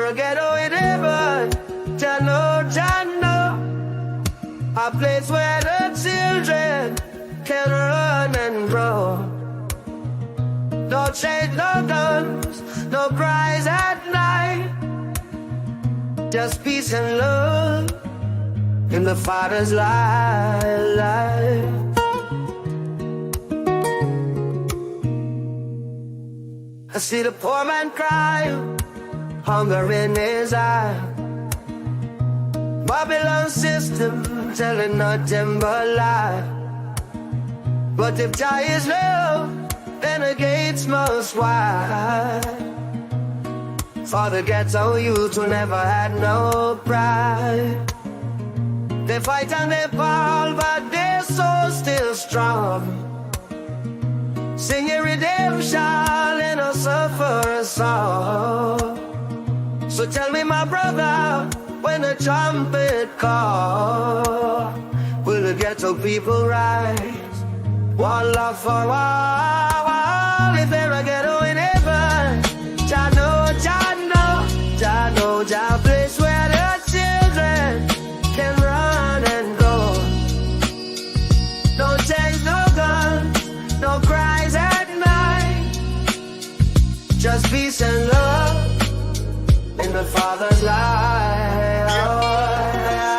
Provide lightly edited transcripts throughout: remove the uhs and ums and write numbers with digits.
a ghetto in heaven? Jano, a place where the children can run and grow. No chains, no guns, no cries at night. Just peace and love in the Father's life. I see the poor man cry, hunger in his eye. Babylon system telling nothing but lie. But if Jah is love, then the gates must wide. For the ghetto youth who never had no pride. They fight and they fall, but their soul's still strong. Sing your redemption in a suffer song. So tell me, my brother, when the trumpet call, will the ghetto people rise? One love for all. If there a ghetto in heaven, Jah know, Jah place where the children can run and go. No chains, no guns, no cries at night. Just peace and love in the Father's life.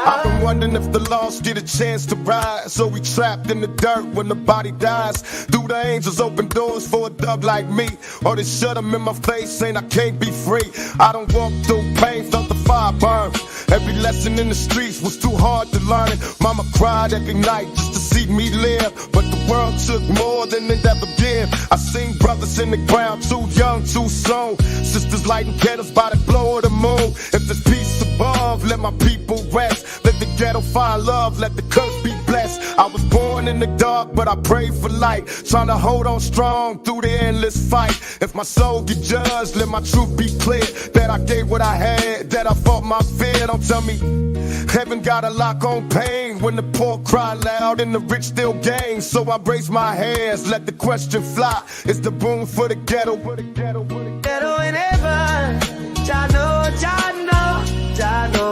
I've been wondering if the lost get a chance to rise. So we trapped in the dirt when the body dies. Do the angels open doors for a dog like me? Or they shut them in my face saying I can't be free? I don't walk through pain, felt the fire burn. Every lesson in the streets was too hard to learn it. Mama cried every night just to see me live. But the world took more than it ever give. I seen brothers in the ground, too young, too soon. Sisters lighting candles by the glow of the moon. If there's peace above, let my people rest. Let the ghetto find love, let the curse be blessed. I was born in the dark, but I prayed for light. Trying to hold on strong through the endless fight. If my soul get judged, let my truth be clear. That I gave what I had, that I fought my fear. Don't tell me heaven got a lock on pain. When the poor cry loud and the rich still gain. So I raise my hands, let the question fly. It's the boom for the ghetto. Ghetto in heaven, Jah know,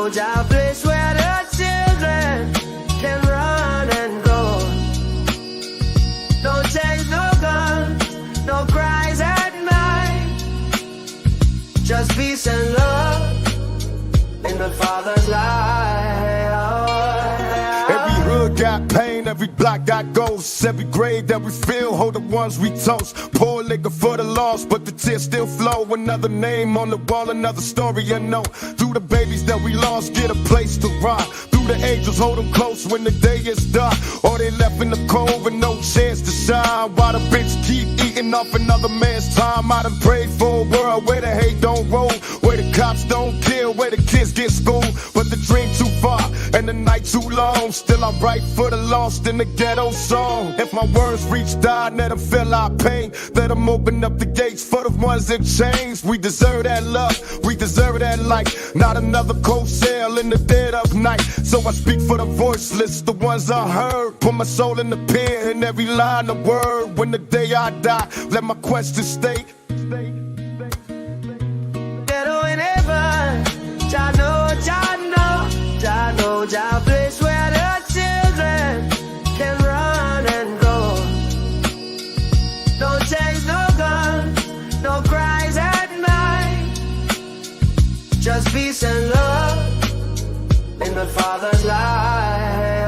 Jah place where the children can run and go. No chains, no guns, no cries at night. Just peace and love in the Father's life. Every hood got pain, every block got ghosts. Every grave that we feel, hold the ones we toast. Pour liquor for the lost, but the tears still flow. Another name on the wall, another story unknown. Through the babies that we lost, get a place to ride. Through the angels, hold them close when the day is dark. Or they left in the cold with no chance to shine. While the bitch keep eating off another man's time. I done prayed for a world where the hate don't roll, where the cops don't kill, where the kids get schooled. But the dream too far and the night too long. Still I write for the lost in the ghetto song. If my words reach God, let them feel our pain. Let them open up the gates for the ones in chains. We deserve that love, we deserve that light. Not another cold sail in the dead of night. So I speak for the voiceless, the ones unheard. Put my soul in the pen in every line of word. When the day I die, let my question stay. Ghetto in heaven, Jah know, Jah place where the children can run and go. No chains, no guns, no cries at night. Just peace and love in the Father's life.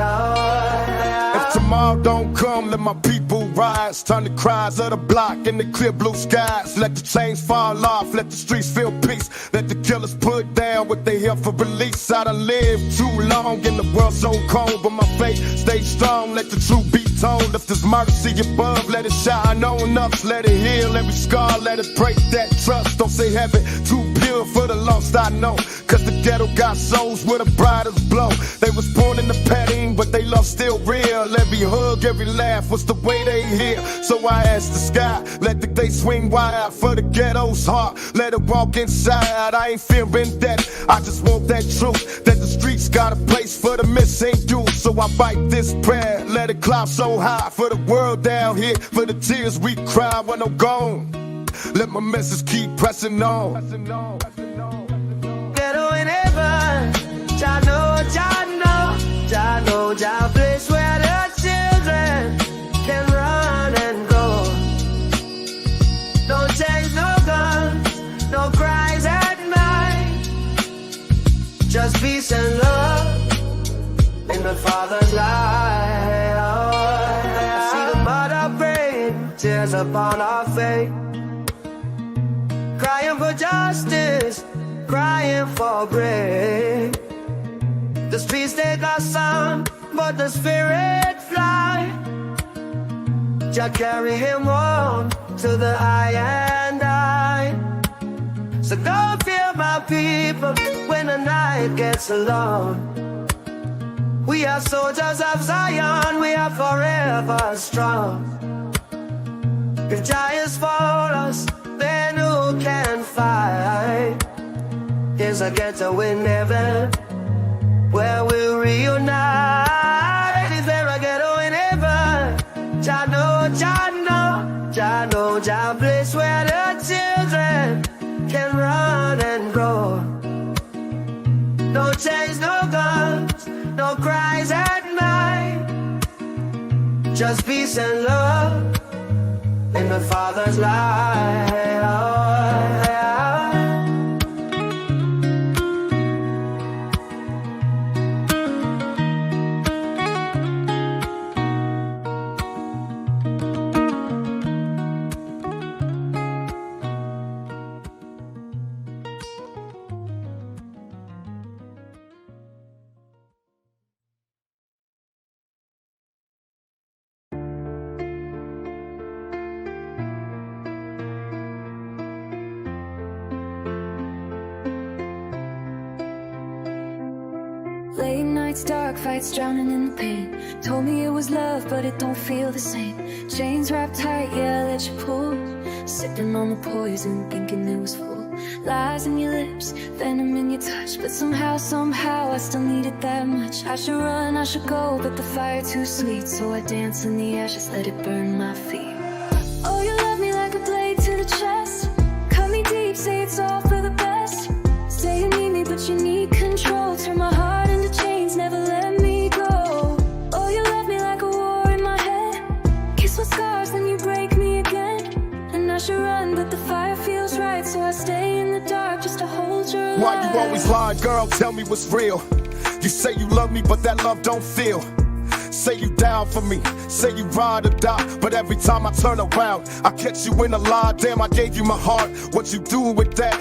If tomorrow don't come, let my people rise. Turn the cries of the block in the clear blue skies. Let the chains fall off, let the streets feel peace. Let the killers put down what they here for release. I done lived too long in the world so cold, but my faith stays strong. Let the truth be told. If there's mercy above, let it shine on us. Let it heal every scar, let it break that trust. Don't say heaven too pure for the lost, I know. Cause the ghetto got souls with a brightest blow. They was born in the padding, but they love still real. Every hug, every laugh was the way they hear. So I asked the sky, let the day swing wide for the ghetto's heart. Let it walk inside, I ain't fearing death. I just want that truth, that the streets got a place for the missing youth. So I write this prayer, let it climb so high for the world down here, for the tears we cry when I'm gone. Let my message keep pressing on. Jah place where the children can run and go. No chains, no guns, no cries at night. Just peace and love in the Father's light. I see the mother praying, tears upon our face, crying for justice, crying for grace. The streets take our son, but the spirit fly. Jah carry him on to the I and I. So don't fear my people when the night gets long. We are soldiers of Zion, we are forever strong. If Jah is for us, then who can fight? There's a ghetto in heaven where we'll reunite. Is there a ghetto in heaven? Jah know, Jah place where the children can run and grow. No chains, no guns, no cries at night. Just peace and love in the Father's light. Late nights, dark fights, drowning in the pain. Told me it was love, but it don't feel the same. Chains wrapped tight, yeah, I let you pull. Sipping on the poison, thinking it was full. Lies in your lips, venom in your touch. But somehow, I still need it that much. I should run, I should go, but the fire too sweet. So I dance in the ashes, let it burn my feet. Oh, you love me like a blade to the chest. Cut me deep, say it's all for the best. Say you need me, but you need control. Turn my heart into chains, never let me go. Oh, you love me like a war in my head. Kiss with scars, then you break me again. And I should run, but the fire feels right. So I stay in the dark just to hold your light. Why you always lie, girl? Tell me what's real. You say you love me, but that love don't feel. Say you down for me, say you ride or die. But every time I turn around, I catch you in a lie. Damn, I gave you my heart, what you do with that?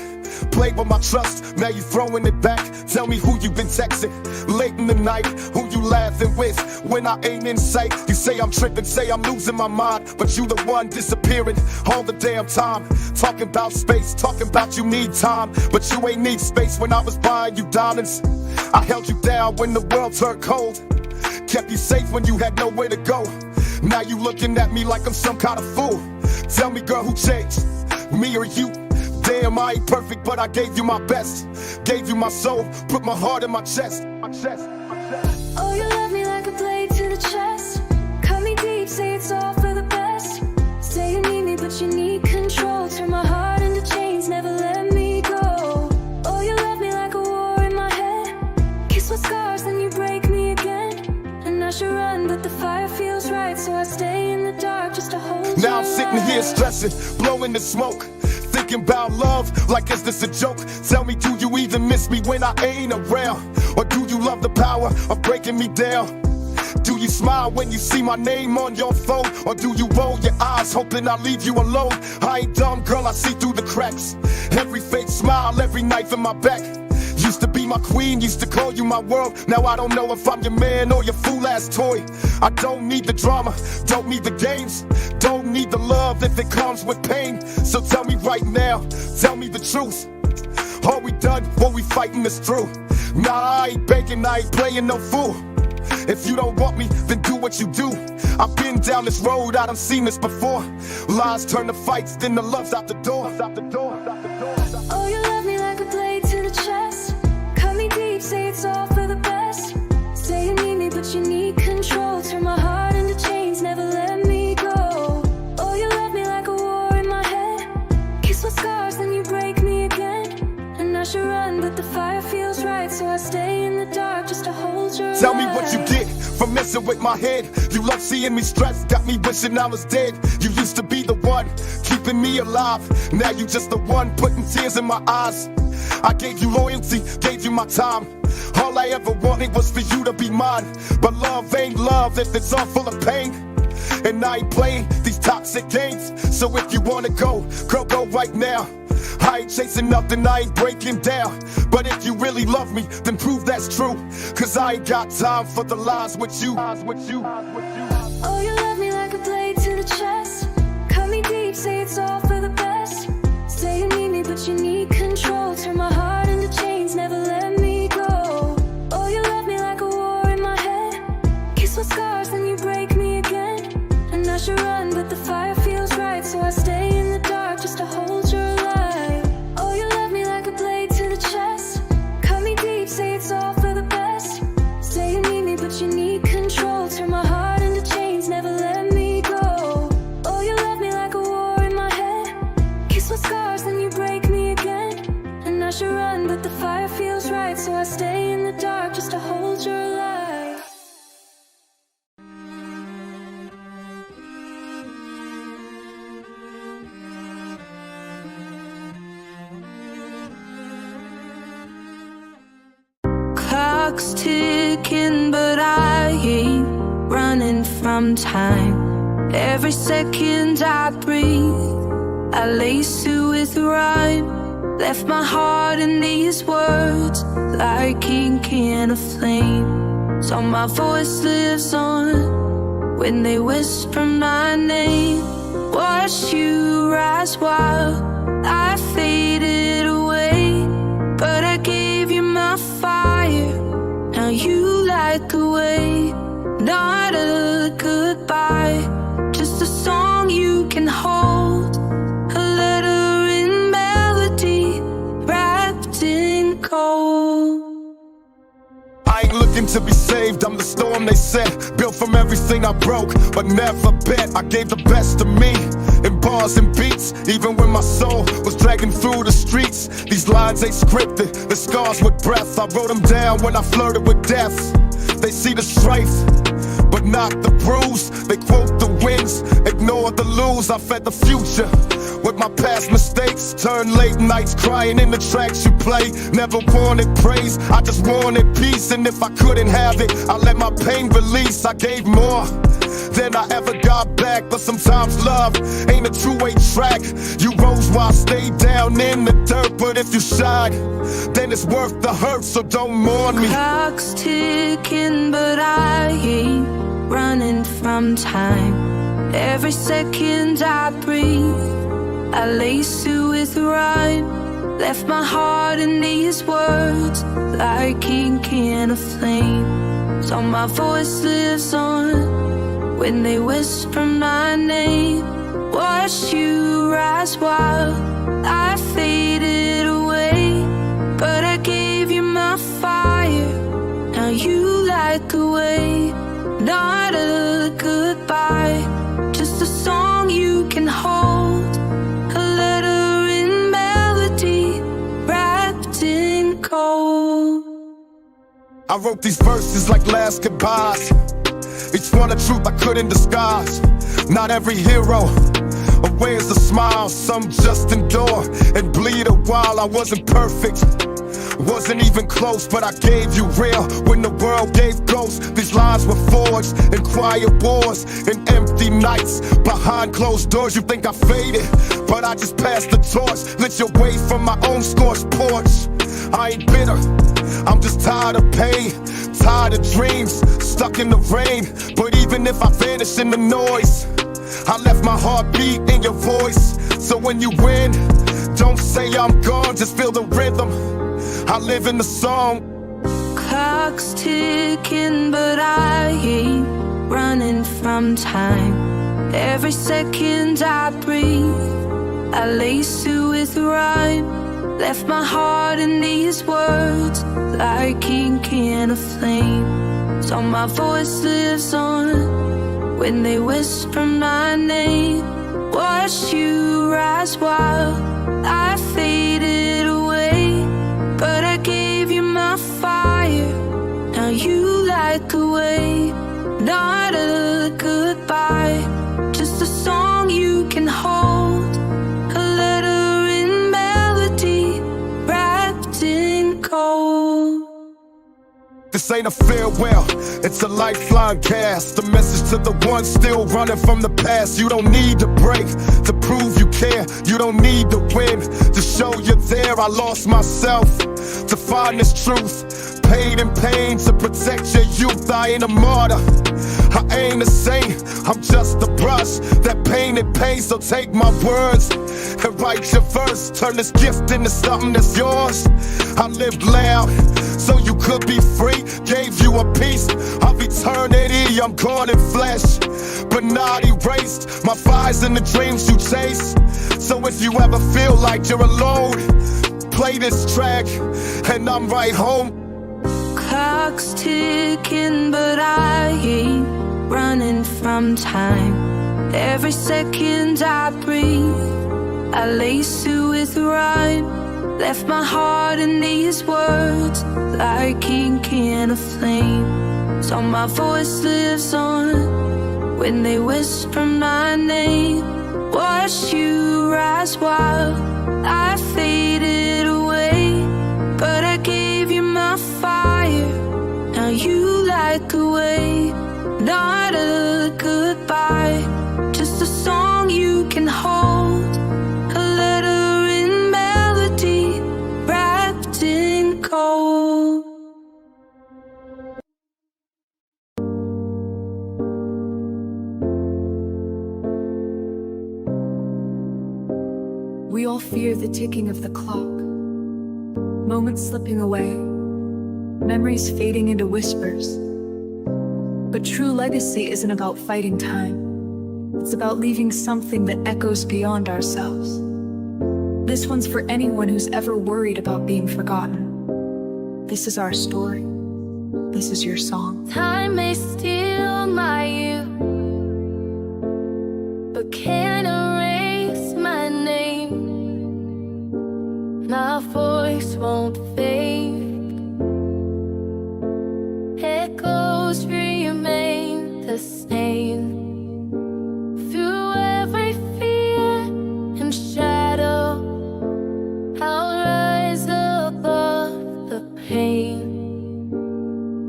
Played with my trust, now you throwing it back. Tell me who you been texting late in the night, who you laughing with when I ain't in sight. You say I'm tripping, say I'm losing my mind, but you the one disappearing all the damn time. Talking about space, talking about you need time, but you ain't need space. When I was buying you diamonds, I held you down when the world turned cold. Kept you safe when you had nowhere to go. Now you looking at me like I'm some kind of fool. Tell me, girl, who changed, me or you? Damn, I ain't perfect, but I gave you my best. Gave you my soul, put my heart in my chest. Oh, you love me like a blade to the chest. Cut me deep, say it's all for the best. Say you need me, but you need control. Turn my heart into chains, never let me go. Oh, you love me like a war in my head. Kiss with scars, then you break me again. And I should run, but the fire feels right. So I stay in the dark just to hold you. Now I'm sitting here stressing, blowing the smoke. Thinking about love, like is this a joke? Tell me, do you even miss me when I ain't around? Or do you love the power of breaking me down? Do you smile when you see my name on your phone? Or do you roll your eyes hoping I leave you alone? I ain't dumb, girl, I see through the cracks. Every fake smile, every knife in my back. Used to be my queen, used to call you my world. Now I don't know if I'm your man or your fool-ass toy. I don't need the drama, don't need the games, don't need the love if it comes with pain. So tell me right now, tell me the truth. Are we done, or we fighting this through? Nah, I ain't begging, I ain't playing no fool. If you don't want me, then do what you do. I've been down this road, I done seen this before. Lies turn to fights, then the love's out the door. Oh, you love me like a blade to the chest. Cut me deep, say it's all for the best. Say you need me, but you need control. Turn my heart into chains, never let me go. Oh, you love me like a war in my head. Kiss with scars, then you break me again. And I should run, but the fire feels right. So I stay in the dark messing with my head. You love seeing me stressed, got me wishing I was dead. You used to be the one keeping me alive. Now you just the one putting tears in my eyes. I gave you loyalty, gave you my time. All I ever wanted was for you to be mine. But love ain't love if it's all full of pain. And I ain't playing these toxic games. So if you wanna go, go right now. I ain't chasing nothing, I ain't breaking down. But if you really love me, then prove that's true. Cause I ain't got time for the lies with you. Oh, you love me like a blade to the chest. Cut me deep, say it's all for the best. Say you need me, but you need control. Turn my heart into chains, never let me go. Oh, you love me like a war in my head. Kiss with scars, then you break me again. And I should run, but the fire feels right. So I stay in the dark just to hold your light. Oh, you love me like a blade to the chest. Cut me deep, say it's all for the best. Say you need me, but you need control. Turn my heart into chains, never let me go. Oh, you love me like a war in my head. Kiss with scars, then you break me again. And I should run, but the fire feels right. So I stay in the dark just to hold your light. Clock's ticking, but I ain't running from time. Every second I breathe, I lace it with rhyme. Left my heart in these words, like ink in a flame. So my voice lives on when they whisper my name. Watch you rise while I faded away. But I gave you my fire, now you light the way. Not a goodbye, just a song you can hold. A letter in melody, wrapped in gold. I ain't looking to be saved, I'm the storm they said. Built from everything I broke, but never bet. I gave the best of me, in bars and beats. Even when my soul was dragging through the streets. These lines ain't scripted, the scars with breath. I wrote them down when I flirted with death. They see the strength, but not the bruise. They quote the wins, ignore the lose. I fed the future with my past mistakes. Turn late nights crying in the tracks you play. Never wanted praise, I just wanted peace. And if I couldn't have it, I let my pain release. I gave more than I ever got back. But sometimes love ain't a two-way track. You rose while I stayed down in the dirt. But if you shine, then it's worth the hurt. So don't mourn me. Clock's ticking, but I ain't running from time. Every second I breathe, I lace it with rhyme. Left my heart in these words, like ink in a flame. So my voice lives on when they whisper my name. Watch you rise while I faded away. But I gave you my fire, now you light the way. Not a goodbye, just a song you can hold. A letter in melody, wrapped in gold. I wrote these verses like last goodbyes. Each one a truth I couldn't disguise. Not every hero wears a smile. Some just endure and bleed a while. I wasn't perfect, wasn't even close, but I gave you real when the world gave ghosts. These lines were forged in quiet wars and empty nights. Behind closed doors you think I faded, but I just passed the torch. Lit your way from my own scorched porch. I ain't bitter, I'm just tired of pain, tired of dreams, stuck in the rain. But even if I vanish in the noise, I left my heartbeat in your voice. So when you win, don't say I'm gone, just feel the rhythm. I live in the song. Clock's ticking, but I ain't running from time. Every second I breathe, I lace it with rhyme. Left my heart in these words, like ink in a flame. So my voice lives on when they whisper my name. Watch you rise while I faded away. But I gave you my fire, now you light the way. No This ain't a farewell, it's a lifeline cast. The message to the ones still running from the past. You don't need to break to prove you care. You don't need to win to show you're there. I lost myself to find this truth. Paid in pain to protect your youth. I ain't a martyr, I ain't a saint, I'm just a brush that painted pain. So take my words and write your verse. Turn this gift into something that's yours. I lived loud so you could be free. Gave you a piece of eternity. I'm gone in flesh, but not erased. My fires and the dreams you chase. So if you ever feel like you're alone, play this track and I'm right home. Clock's ticking, but I ain't running from time. Every second I breathe, I lace it with rhyme. Left my heart in these words, like ink in a flame. So my voice lives on when they whisper my name. Watch you rise while I faded away, but I gave you my fire. Now you light the way. Not a goodbye, just a song you can hold. A letter in melody, wrapped in gold. We all fear the ticking of the clock, moments slipping away, memories fading into whispers. But true legacy isn't about fighting time. It's about leaving something that echoes beyond ourselves. This one's for anyone who's ever worried about being forgotten. This is our story. This is your song. Time may steal my youth, but can't erase my name. My voice won't fade. Echoes remain the same. Through every fear and shadow, I'll rise above the pain.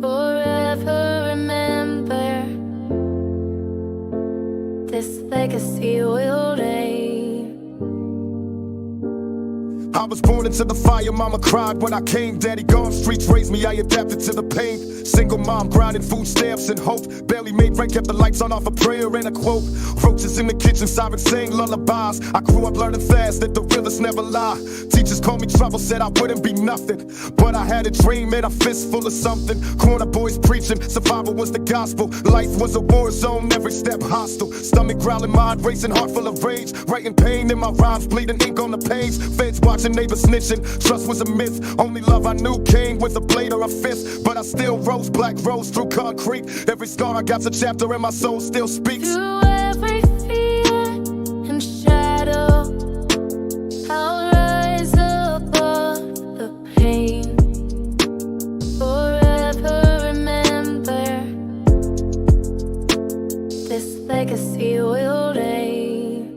Forever remember, this legacy will reign. I was born into the fire, mama cried when I came. Daddy gone, streets raised me, I adapted to the pain. Single mom, grinding food stamps and hope. Barely made rent, kept the lights on off a prayer and a quote. Roaches in the kitchen, sirens sing lullabies. I grew up learning fast that the realest never lie. Teachers called me trouble, said I wouldn't be nothing. But I had a dream and a fist full of something. Corner boys preaching, survival was the gospel. Life was a war zone, every step hostile. Stomach growling, mind racing, heart full of rage. Writing pain in my rhymes, bleeding ink on the page. Feds watching, neighbors snitching, trust was a myth. Only love I knew came with a blade or a fist. But I still rose, black rose through concrete. Every scar I got's a chapter and my soul still speaks. Through every fear and shadow, I'll rise above the pain. Forever remember, this legacy will reign.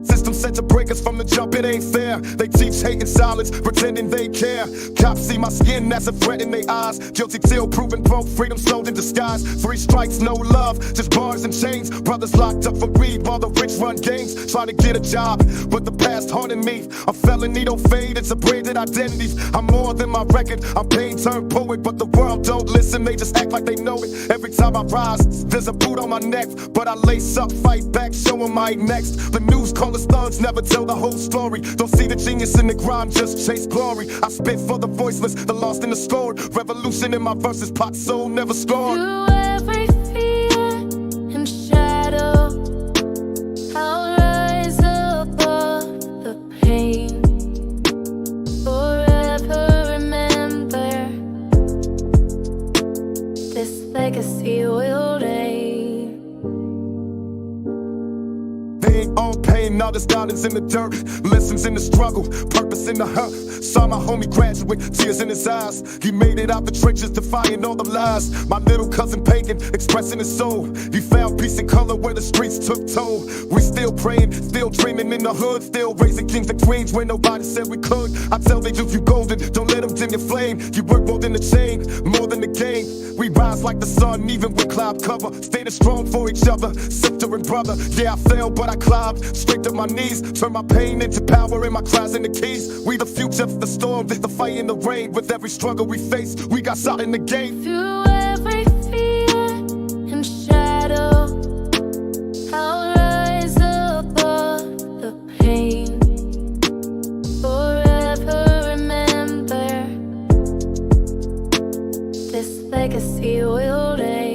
System set to break us from the jump, it ain't fair. They teach hate in silence, pretending they care. Cops see my skin as a threat in their eyes. Guilty till proven broke, freedom sold in disguise. 3 strikes, no love, just bars and chains. Brothers locked up for greed while the rich run games. Trying to get a job, but the past haunting me. A felony don't fade, it's a branded identity. I'm more than my record, I'm pain turned poet. But the world don't listen, they just act like they know it. Every time I rise, there's a boot on my neck. But I lace up, fight back, show 'em my next. The news call us thugs, never tell the whole story. Don't see the genius in the grind, just chase glory. I spit for the voiceless, the lost and the scored. Revolution in my verses, pot soul never scored. Through every fear and shadow, I'll rise above the pain. Forever remember, this legacy will reign. They ain't own pain, all this knowledge in the dirt. Lessons in the struggle, purpose in the hurt. Saw my homie graduate, tears in his eyes. He made it out the trenches, defying all the lies. My little cousin pagan, expressing his soul. He found peace and color where the streets took toll. We still praying, still dreaming in the hood, still raising kings and queens where nobody said we could. I tell the youth you golden, don't let them dim your flame. You work more than the chain, more than the game. We rise like the sun, even with cloud cover. Standing strong for each other, sister and brother. Yeah, I fell, but I climbed straight to my knees. Turn my pain into power and my cries into keys. We the future, the storm, the fight in the rain. With every struggle we face, we got solid in the game. Through every fear and shadow, I'll rise above the pain. Forever remember, this legacy will reign.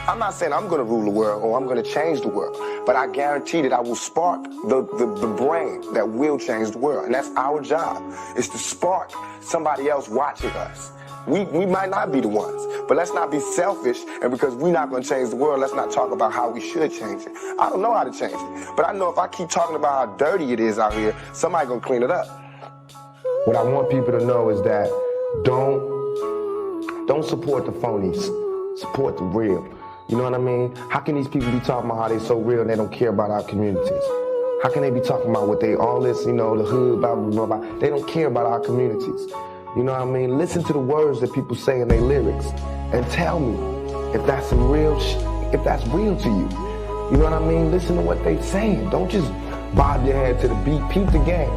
I'm not saying I'm going to rule the world or I'm going to change the world, but I guarantee that I will spark the brain that will change the world. And that's our job, is to spark somebody else watching us. We might not be the ones, but let's not be selfish, and because we're not going to change the world, let's not talk about how we should change it. I don't know how to change it, but I know if I keep talking about how dirty it is out here, somebody's going to clean it up. What I want people to know is that don't support the phonies, support the real. You know what I mean? How can these people be talking about how they so real and they don't care about our communities? How can they be talking about what they, all this, you know, the hood, blah, blah, blah, blah. They don't care about our communities. You know what I mean? Listen to the words that people say in their lyrics and tell me if that's some real if that's real to you. You know what I mean? Listen to what they saying. Don't just bob your head to the beat. Peep the game.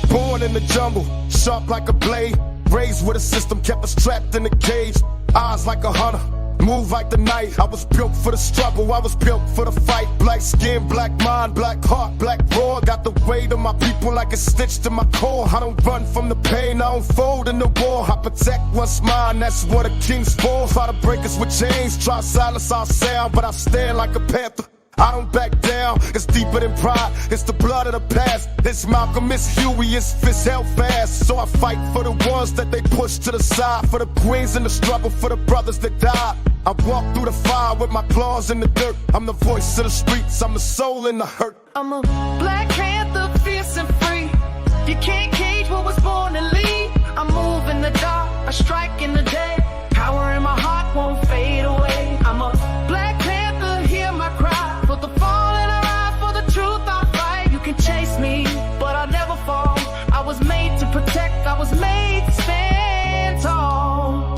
Born in the jungle, sharp like a blade. Raised with a system, kept us trapped in a cage. Eyes like a hunter, move like the night. I was built for the struggle, I was built for the fight. Black skin, black mind, black heart, black raw. Got the weight of my people like a stitch to my core. I don't run from the pain, I don't fold in the war. I protect what's mine, that's what a king's for. Try to break us with chains, try to silence our sound, but I stand like a panther. I don't back down, it's deeper than pride. It's the blood of the past. It's Malcolm, it's Huey, it's Fist held fast. So I fight for the ones that they push to the side. For the queens in the struggle, for the brothers that died. I walk through the fire with my claws in the dirt. I'm the voice of the streets, I'm the soul in the hurt. I'm a Black Panther, fierce and free. You can't cage what was born to lead. I move in the dark, I strike in the day. Power in my heart won't fade away. I'm a Black Panther, hear my cry. For the fall and I rise, for the truth I fight. You can chase me, but I'll never fall. I was made to protect, I was made to stand tall.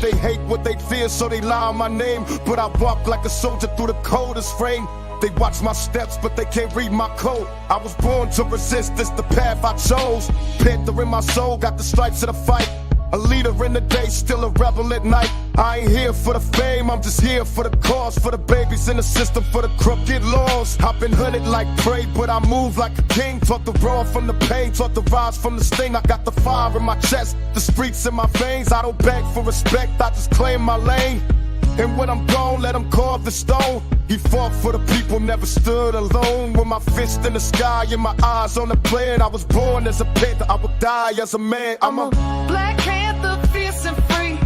They hate what they fear, so they lie on my name. But I walk like a soldier through the coldest rain. They watch my steps, but they can't read my code. I was born to resist, this the path I chose. Panther in my soul, got the stripes of the fight. A leader in the day, still a rebel at night. I ain't here for the fame, I'm just here for the cause. For the babies in the system, for the crooked laws. I've been hunted like prey, but I move like a king. Taught the raw from the pain, taught the rise from the sting. I got the fire in my chest, the streets in my veins. I don't beg for respect, I just claim my lane. And when I'm gone, let him carve the stone. He fought for the people, never stood alone. With my fist in the sky and my eyes on the plan. I was born as a panther, I will die as a man. I'm a Black Panther, fierce and free.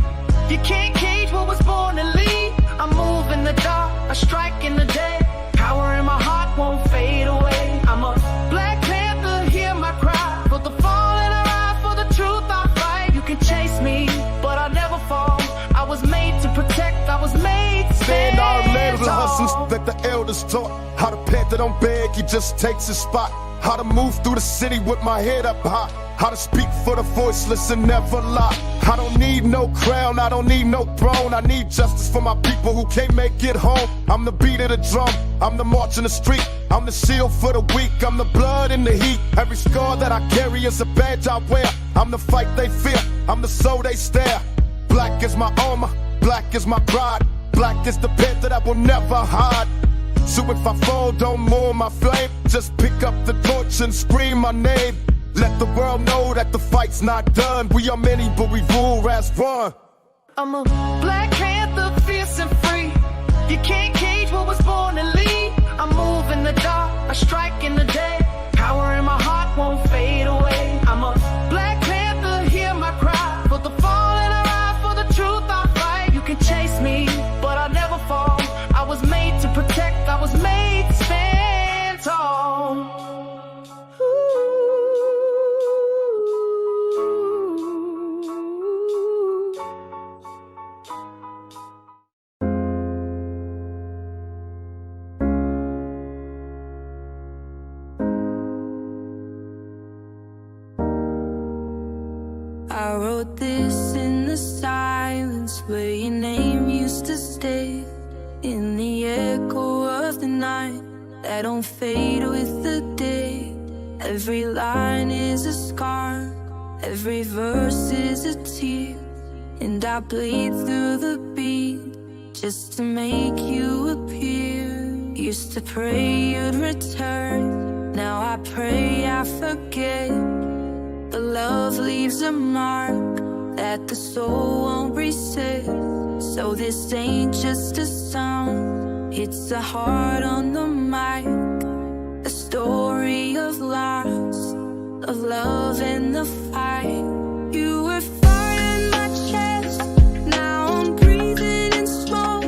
You can't cage what was born to lead. I move in the dark, I strike in the day. Power in my heart won't fade away. I'm a Black Panther, hear my cry. For the fall and I rise, for the truth I fight. You can chase me, but I'll never fall. I was made to protect, I was made to stand our land tall. lessons that the elders taught. How the panther don't beg, he just takes his spot. How to move through the city with my head up high. How to speak for the voiceless and never lie. I don't need no crown, I don't need no throne. I need justice for my people who can't make it home. I'm the beat of the drum, I'm the march in the street. I'm the shield for the weak, I'm the blood in the heat. Every scar that I carry is a badge I wear. I'm the fight they fear, I'm the soul they stare. Black is my armor, black is my pride. Black is the panther that will never hide. So if I fall, don't mourn my flame. Just pick up the torch and scream my name. Let the world know that the fight's not done. We are many, but we rule as one. I'm a Black Panther, fierce and free. You can't cage what was born to lead. I move in the dark, I strike in the day. Power in my heart won't I wrote this in the silence where your name used to stay, in the echo of the night that don't fade with the day. Every line is a scar, every verse is a tear, and I bleed through the beat just to make you appear. Used to pray you'd return, now I pray I forget. But love leaves a mark that the soul won't reset. So this ain't just a song, it's a heart on the mic, a story of loss, of love and the fight. You were fire in my chest, now I'm breathing in smoke.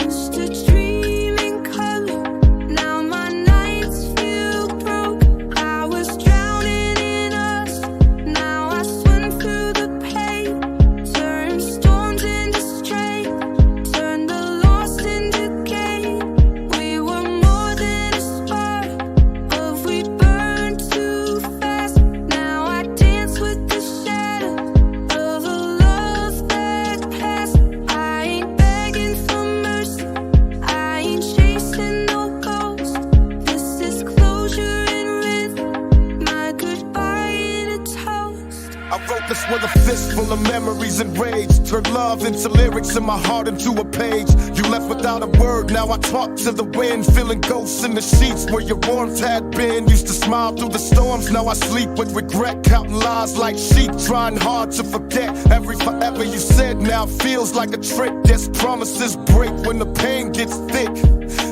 Used to dream in color, now my nights feel broke. I was drowning in us, now I swim through the pain. Turn storms into strength, turn the lost into gain. We were more than a spark, but we burned too fast. Now I dance with the shadow of a love that passed. I ain't begging for mercy, I ain't chasing no ghost. This is closure and rhythm, my goodbye in a toast. I wrote this with a fist full of memories and rage. Turned love into lyrics and my heart into a page. You left without a word, now I talk to the wind. Feeling ghosts in the sheets where your warmth had been. Used to smile through the storms, now I sleep with regret. Counting lies like sheep, trying hard to forget. Every forever you said now feels like a trick. Yes, promises break when the pain gets thick.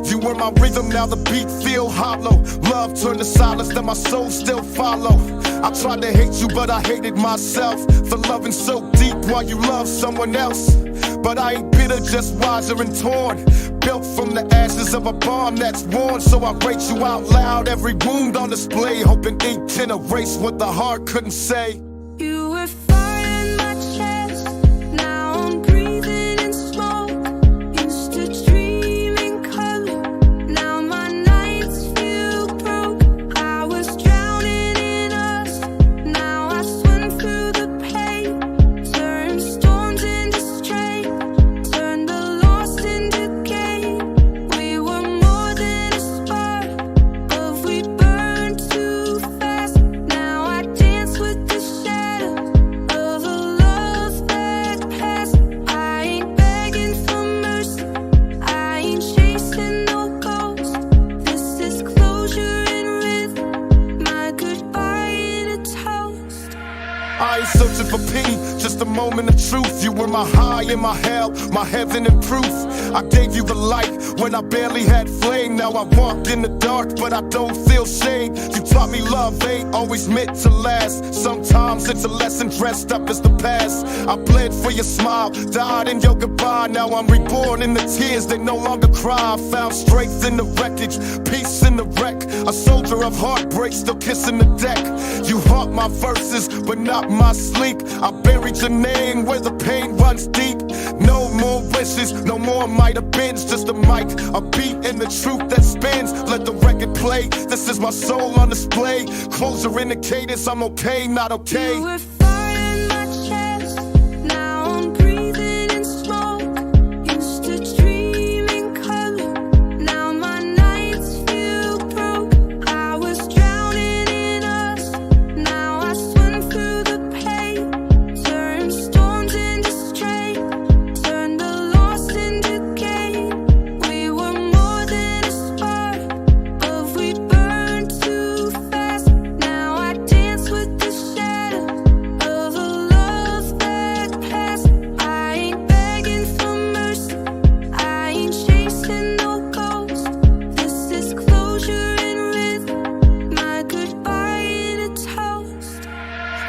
You were my rhythm, now the beat feel hollow. Love turned to silence that my soul still follow. I tried to hate you, but I hated myself for loving so deep while you love someone else. But I ain't bitter, just wiser and torn. Built from the ashes of a bomb that's worn. So I rate you out loud, every wound on display, hoping ink can erase what the heart couldn't say. You were fire in my chest, now I'm breathing in smoke. Used to dream in color, now my nights feel broke. I was drowning in us, now I swim through the pain. Turn storms into strength, turn the lost into gain. We were more than a spark, but we burned too fast. Now I dance with the shadow of a love that passed. I ain't begging for mercy, I ain't chasing no ghost. This is closure and rhythm, my goodbye in a toast. I ain't searching for pity, just a moment of truth. You were my high and my hell, my heaven and proof. I gave you the light when I barely had flame. Now I walk in the dark, but I don't feel shame. You taught me love ain't always meant to last. Sometimes it's a lesson dressed up as the past. I bled for your smile, died in your goodbye. Now I'm reborn in the tears, they no longer cry. I found strength in the wreckage, peace in the wreck. A soldier of heartbreak, still kissing the deck. You haunt my verses, but not my sleep. I buried your name where the pain runs deep. No more wishes, no more might have been. Just a mic, a beat, and the truth that spins. Let the record play, this is my soul on display. Closer in the cadence, I'm okay, not okay. You were fire in my chest, now I'm breathing in smoke. Used to dream in color, now my nights feel broke. I was drowning in us, now I swim through the pain. Turn storms into strength, turn the lost into gain. We were more than a spark, but we burned too fast. Now I dance with the shadow of a love that passed. I ain't begging for mercy, I ain't chasing no ghost. This is closure and rhythm, my goodbye in a toast.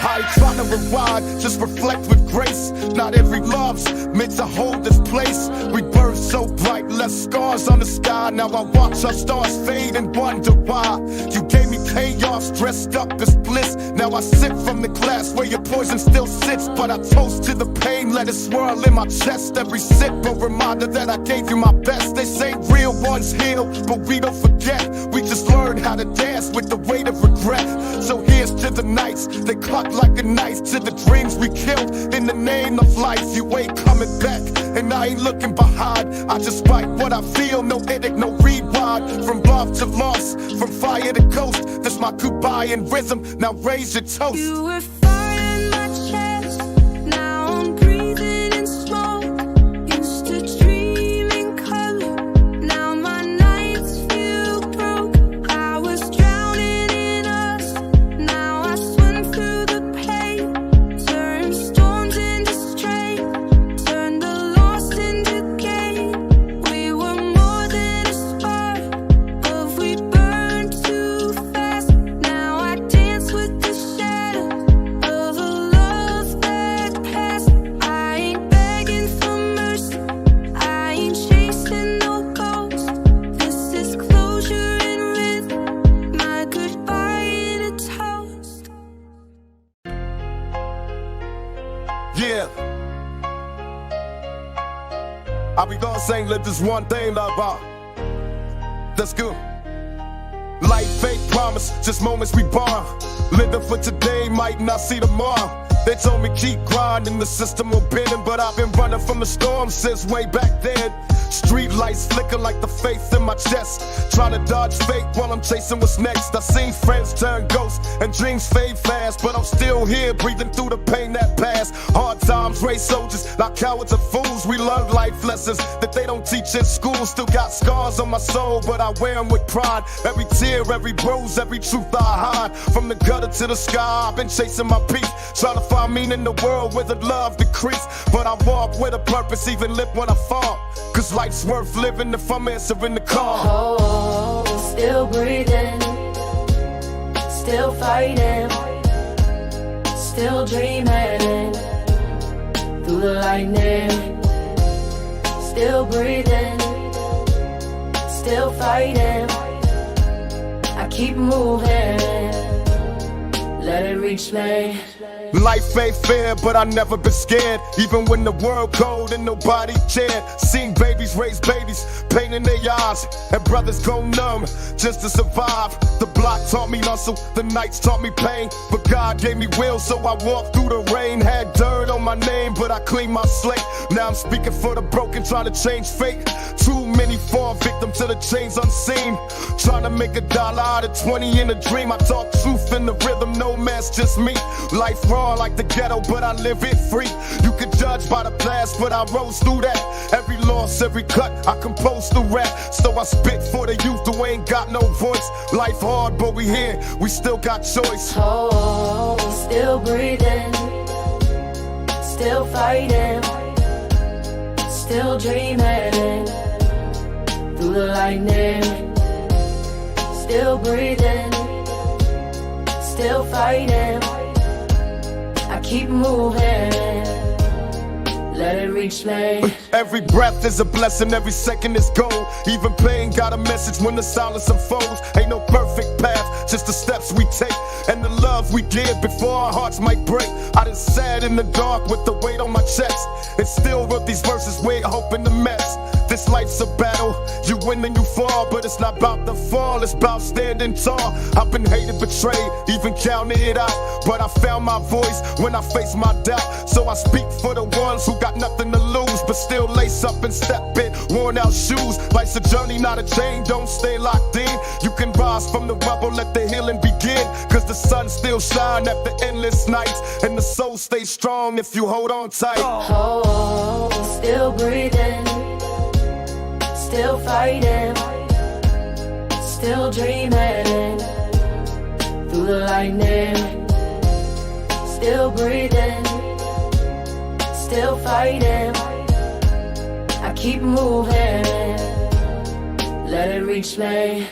I ain't trying to rewind, just reflect with grace. Not every love's meant to hold this place. We burn so bright, left scars on the sky. Now I watch our stars fade and wonder why. You gave me chaos dressed up as bliss. Now I sip from the glass where your poison still sits. But I toast to the pain, let it swirl in my chest. Every sip a reminder that I gave you my best. They say real ones heal, but we don't forget. We just learn how to dance with the weight of regret. So here's to the nights. They clock like a knife to the dreams we killed in the name of life. You ain't coming back, and I ain't looking behind. I just write what I feel, no edit, no rewind. From love to loss, from fire to ghost. This my goodbye and rhythm, now raise your toast. You were fire in my chest, now I'm breathing in smoke. Used to dream in color, now my nights feel broke. I was drowning in us, now I swim through the pain. Turn storms into strength, turn the lost into gain. We were more than a spark, but we burned too fast. Now I dance with the shadow of a love that passed. I ain't begging for mercy, I ain't chasing no ghost. This is closure and rhythm, my goodbye in a toast. Yeah. I'll be gone saying let this one thing love out. That's good. Life fake promise, just moments we borrow. Living for today, might not see tomorrow. They told me keep grinding, the system will bend, but I've been running from the storm since way back then. Street lights flicker like the faith in my chest. Trying to dodge fate while I'm chasing what's next. I seen friends turn ghosts and dreams fade fast, but I'm still here breathing through the pain that passed. Hard times raise soldiers like cowards and fools. We learn life lessons that they don't teach in school. Still got scars on my soul, but I wear them with pride. Every tear, every bruise, every truth I hide. From the gutter to the sky, I've been chasing my peace. Trying to find meaning in the world where the love decrease. But I walk with a purpose, even live when I fall. Cause life's worth living if I'm answering the call. Oh, still breathing, still fighting, still dreaming through the lightning. Still breathing, still fighting. I keep moving, let it reach me. Life ain't fair, but I never been scared. Even when the world cold and nobody cared. Seen babies raise babies, pain in their eyes, and brothers go numb just to survive. The block taught me hustle, the nights taught me pain, but God gave me will, so I walked through the rain. Had dirt on my name, but I cleaned my slate. Now I'm speaking for the broken, trying to change fate. Too many fall victim to the chains unseen. Trying to make $1 out of 20 in a dream. I talk truth in the rhythm, no mess, just me. Life raw like the ghetto, but I live it free. You can judge by the past, but I rose through that. Every loss, every cut, I compose the rap. So I spit for the youth who ain't got no voice. Life hard, but we here, we still got choice. Oh, still breathing, still fighting, still dreaming through the lightning. Still breathing, still fighting. I keep moving, let it reach me. Every breath is a blessing, every second is gold. Even pain got a message when the silence unfolds. Ain't no perfect path, just the steps we take and the love we give before our hearts might break. I done sat in the dark with the weight on my chest and still wrote these verses with hope in the mess. This life's a battle, you win and you fall, but it's not about the fall, it's about standing tall. I've been hated, betrayed, even counted it out, but I found my voice when I faced my doubt. So I speak for the ones who got nothing to lose, but still lace up and step in worn out shoes. Life's a journey, not a chain, don't stay locked in. You can rise from the rubble, let the healing begin, cause the sun still shine after endless nights, and the soul stays strong if you hold on tight. Oh, still breathing, still fighting, still dreaming through the lightning. Still breathing, still fighting. I keep moving, let it reach me.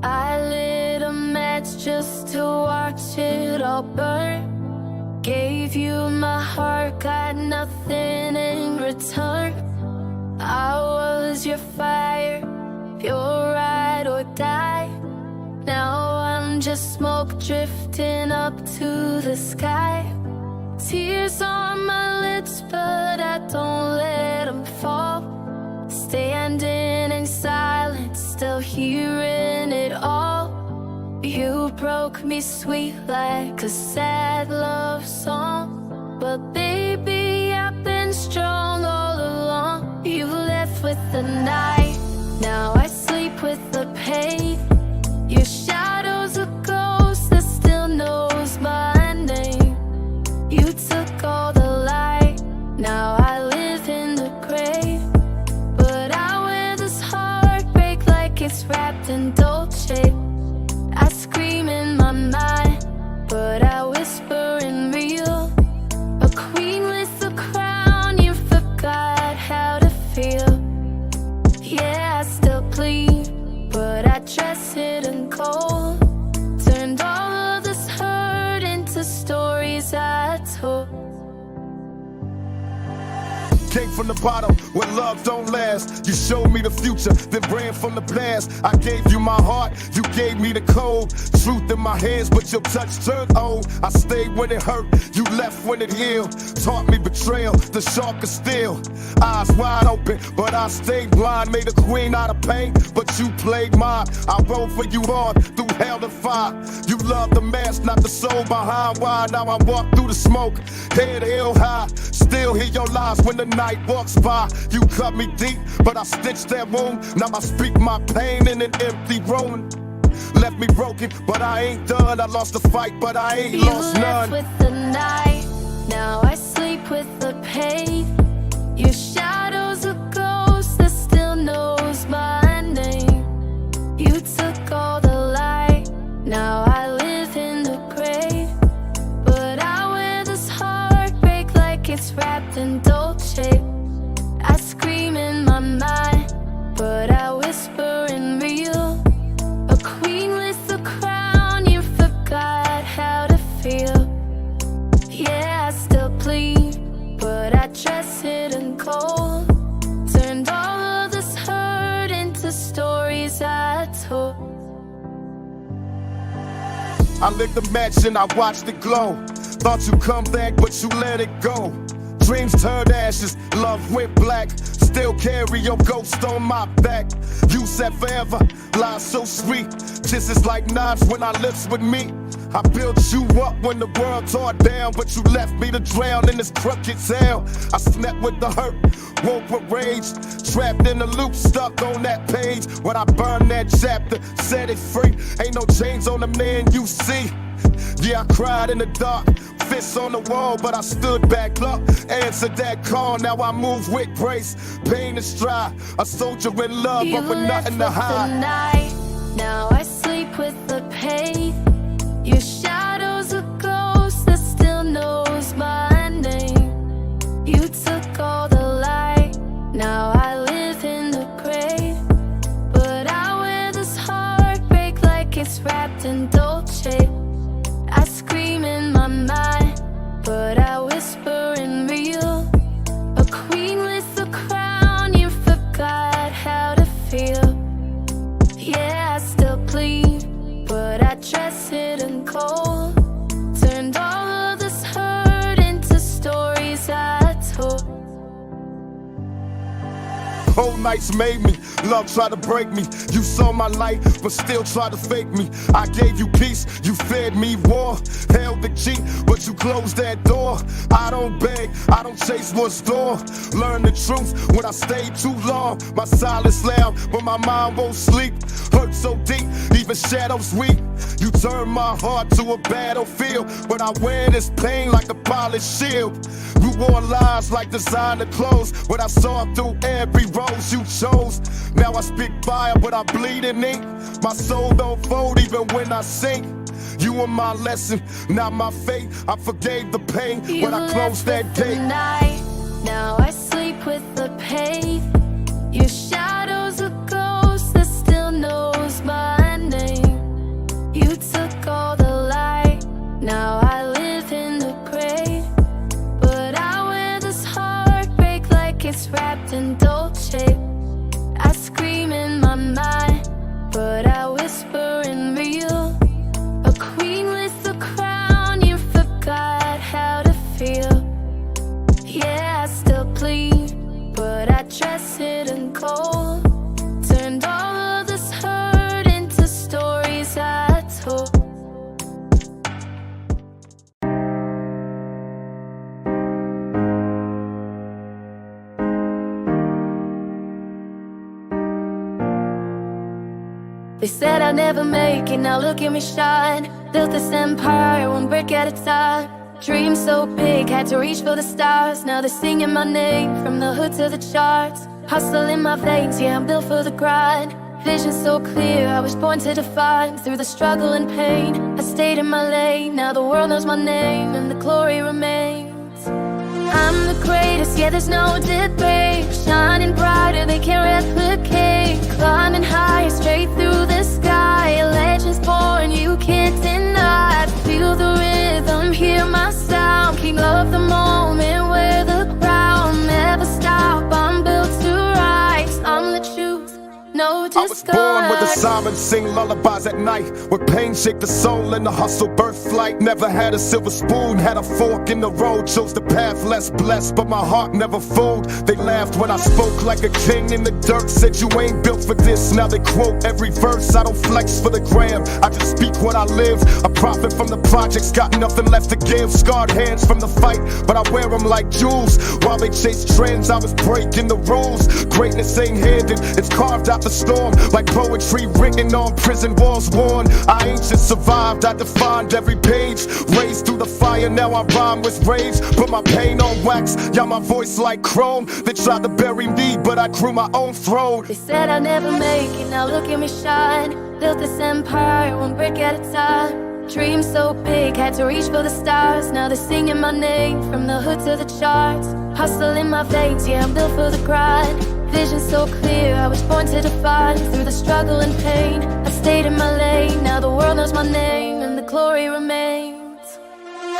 I lit a match just to watch it all burn. Gave you my heart, got nothing in return. I was your fire, your ride or die. Now I'm just smoke drifting up to the sky. Tears on my lips, but I don't let them fall. Standing in silence, still hearing it all. You broke me sweet like a sad love song. But baby, I've been strong all along. You left with the night, now I sleep with the pain. Your shadow's a ghost that still knows my name. You took all the light, now I live in the grave. But I wear this heartbreak like it's wrapped in Dolce. I scream in my mind, but I whisper in real. A queen with a crown, you forgot how to feel. Yeah, I still bleed, but I dress it in gold. Turned all of this hurt into stories I told. Came from the bottom where love don't last. You showed me the future, then ran from the past. I gave you my heart, you gave me the cold. Truth in my hands, but your touch turned old. I stayed when it hurt, you left when it healed. Taught me betrayal, the shark is still. Eyes wide open, but I stayed blind. Made a queen out of pain, but you played mine. I rode for you on through hell and fire. You love the mask, not the soul behind. Why now I walk through the smoke, head held high. Still hear your lies when the night walks by. You cut me deep, but I stitched that wound. Now I speak my pain in an empty room. Left me broken, but I ain't done. I lost the fight, but I ain't lost none. You left with the night, now I sleep with the pain. Your shadow's a ghost that still knows my name. You took all the light, now I live in the grave. But I wear this heartbreak like it's wrapped in Dolce. I scream in my mind, but I whisper in real. A queen with a crown, you forgot how to feel. Yeah, I still bleed, but I dress it in gold. Turned all of this hurt into stories I told. I lit the match and I watched it glow. Thought you'd come back, but you let it go. Dreams turned ashes, love went black. Still carry your ghost on my back. You said forever, lies so sweet. Kisses like knives when our lips would meet. I built you up when the world tore down, but you left me to drown in this crooked hell. I slept with the hurt, woke with rage. Trapped in the loop, stuck on that page. When I burned that chapter, set it free. Ain't no chains on the man you see. Yeah, I cried in the dark, fists on the wall, but I stood back up, answered that call. Now I move with grace, pain is dry. A soldier in love, but with nothing to hide. The night, now I sleep with the pain. Your shadow's a ghost that still knows my name. You took all the light, now I live in the grave. But I wear this heartbreak like it's wrapped in Dolce. I scream in my mind, but I whisper in real. A queen with a crown, you forgot how to feel. Yeah, I still bleed, but I dress it in gold. Turned all of this hurt into stories I told. Whole nights made me, love tried to break me. You saw my light, but still tried to fake me. I gave you peace, you fed me war. Held the key, but you closed that door. I don't beg, I don't chase what's door. Learn the truth when I stayed too long. My silence loud, but my mind won't sleep. Hurt so deep, even shadows weep. You turned my heart to a battlefield, but I wear this pain like a polished shield. You wore lies like designer clothes, but I saw through every rose you chose. Now I spit fire, but I bleed in ink. My soul don't fold even when I sink. You were my lesson, not my fate. I forgave the pain when I closed that gate. Night, now I sleep with the pain. Your shadow's a ghost that still knows my name. You took all the light, now I live in the grave. But I wear this heartbreak like it's wrapped in Dolce. I scream in my mind, but I whisper in real. They said I'd never make it, now look at me shine. Built this empire, one brick at a time. Dreams so big, had to reach for the stars. Now they're singing my name, from the hood to the charts. Hustle in my veins, yeah, I'm built for the grind. Vision so clear, I was born to define. Through the struggle and pain, I stayed in my lane. Now the world knows my name, and the glory remains. I'm the greatest, yeah, there's no debate. Shining brighter, they can't replicate. Climbing higher, straight through the sky. A legend's born, you can't deny. Feel the rhythm, hear my sound. King of the moment, wear the crown. Never stop, I'm built to rise. I'm the truth, no disguise. I was born with the sirens sing lullabies at night, where pain shake the soul and the hustle birth flight. Never had a silver spoon, had a fork in the road. Chose the path less blessed, but my heart never fooled. They laughed when I spoke like a king in the dirt. Said you ain't built for this, now they quote every verse. I don't flex for the gram, I just speak what I live. A prophet from the projects, got nothing left to give. Scarred hands from the fight, but I wear them like jewels. While they chase trends, I was breaking the rules. Greatness ain't handed, it's carved out the storm. Like poetry written on prison walls worn. I ain't just survived, I defined every page. Raised through the fire, now I rhyme with rage. Put my pain on wax, yeah, my voice like chrome. They tried to bury me, but I grew my own throne. They said I'd never make it, now look at me shine. Built this empire, one brick at a time. Dreams so big, had to reach for the stars. Now they're singing my name, from the hood to the charts. Hustle in my veins, yeah, I'm built for the grind. Vision so clear, I was born to define. Through the struggle and pain, I stayed in my lane. Now the world knows my name, and the glory remains.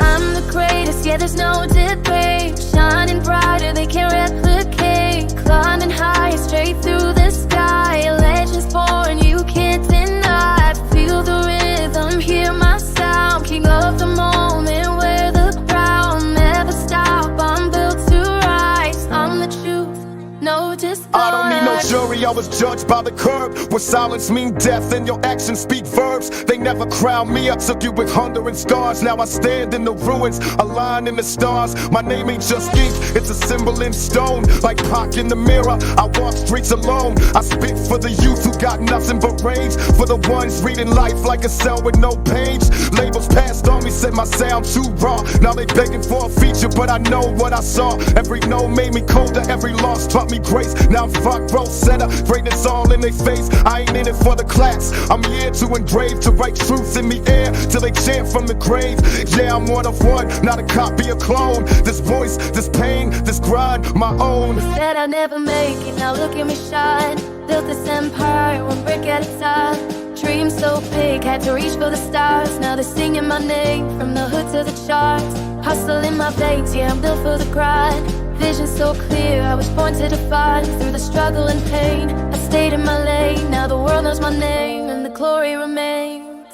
I'm the greatest, yeah, there's no debate. Shining brighter, they can't replicate. Climbing higher, straight through the sky. A legend's born, you can't deny. Feel the rhythm, hear my sound. King of the moment, wear the crown. Never stop, I'm built to rise. I'm the truth, no disguise. I don't need no jury, I was judged by the curb. Where silence mean death and your actions speak verbs. They never crowned me, I took you with hunger and scars. Now I stand in the ruins, a line in the stars. My name ain't just ink, it's a symbol in stone. Like Pac in the mirror, I walk streets alone. I spit for the youth who got nothing but rage. For the ones reading life like a cell with no page. Labels passed on me, said my sound too raw. Now they begging for a feature, but I know what I saw. Every no made me colder, every loss taught me grace. Now I'm front row center, greatness all in their face. I ain't in it for the class, I'm here to engrave, to write truth in the air, till they chant from the grave. Yeah, I'm one of one, not a copy, a clone. This voice, this pain, this grind, my own. They said I'd never make it, now look at me shine. Built this empire, one brick at a time. Dreams so big, had to reach for the stars. Now they're singing my name, from the hood to the charts. Hustle in my veins, yeah, I'm built for the grind. Vision so clear, I was born to define. Through the struggle and pain, I stayed in my lane. Now the world knows my name, and the glory remains.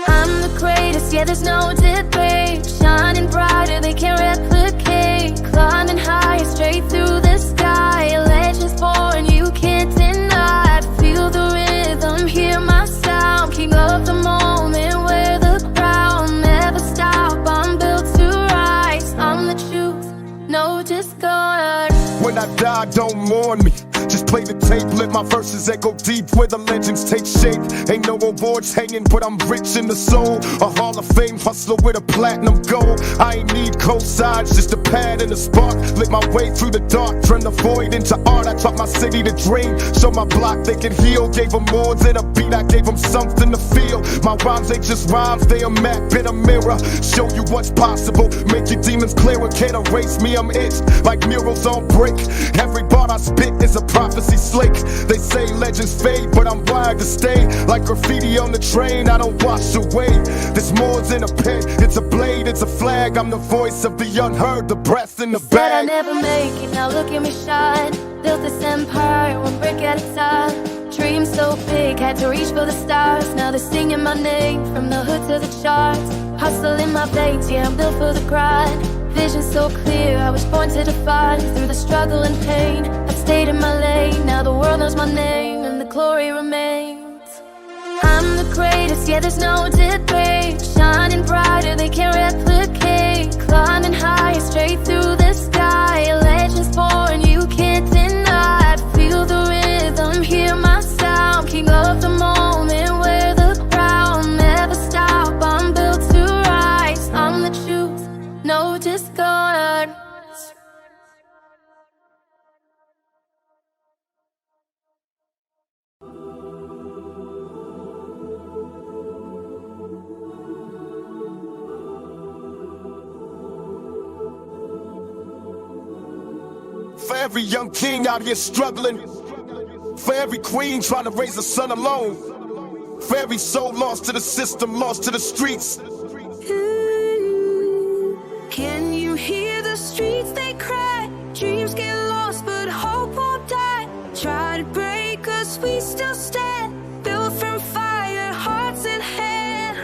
I'm the greatest, yeah, there's no debate. Shining brighter, they can't replicate. Climbing higher, straight through the sky. A legend's born, you can't deny. Feel the rhythm, hear my sound. King of the moment, wear the crown. Never stop, I'm built to rise. I'm the truth, no disguise. When I die, don't mourn me. Just play the tape, let my verses echo deep where the legends take shape. Ain't no awards hanging, but I'm rich in the soul. A Hall of Fame hustler with a platinum goal. I ain't need cosigns, just a pad and a spark. Lit my way through the dark, turned the void into art. I taught my city to dream, show my block they can heal. Gave them more than a beat, I gave them something to feel. My rhymes ain't just rhymes, they a map in a mirror. Show you what's possible, make your demons clearer. Can't erase me, I'm itched like murals on brick. Every bar I spit is a prophecy slick. They say legends fade, but I'm wired to stay. Like graffiti on the train, I don't wash away. This more than a pen, it's a blade, it's a flag. I'm the voice of the unheard, the breath in the Said I'd bag. never make it, now look at me shine. Built this empire, one brick at a time. Dreams so big, had to reach for the stars. Now they're singing my name, from the hood to the charts. Hustle in my veins, yeah, I'm built for the grind. Vision so clear, I was born to define. Through the struggle and pain, I stayed in my lane. Now the world knows my name, and the glory remains. I'm the greatest, yeah, there's no debate. Shining brighter, they can't replicate. Climbing higher, straight through the sky. A legend's born, you can't deny. Feel the rhythm, hear my sound. King of the moment, For every young king out here struggling, for every queen trying to raise a son alone, for every soul lost to the system, lost to the streets. Can you hear the streets, they cry? Dreams get lost, but hope won't die. Try to break us, we still stand. Built from fire, hearts in hand.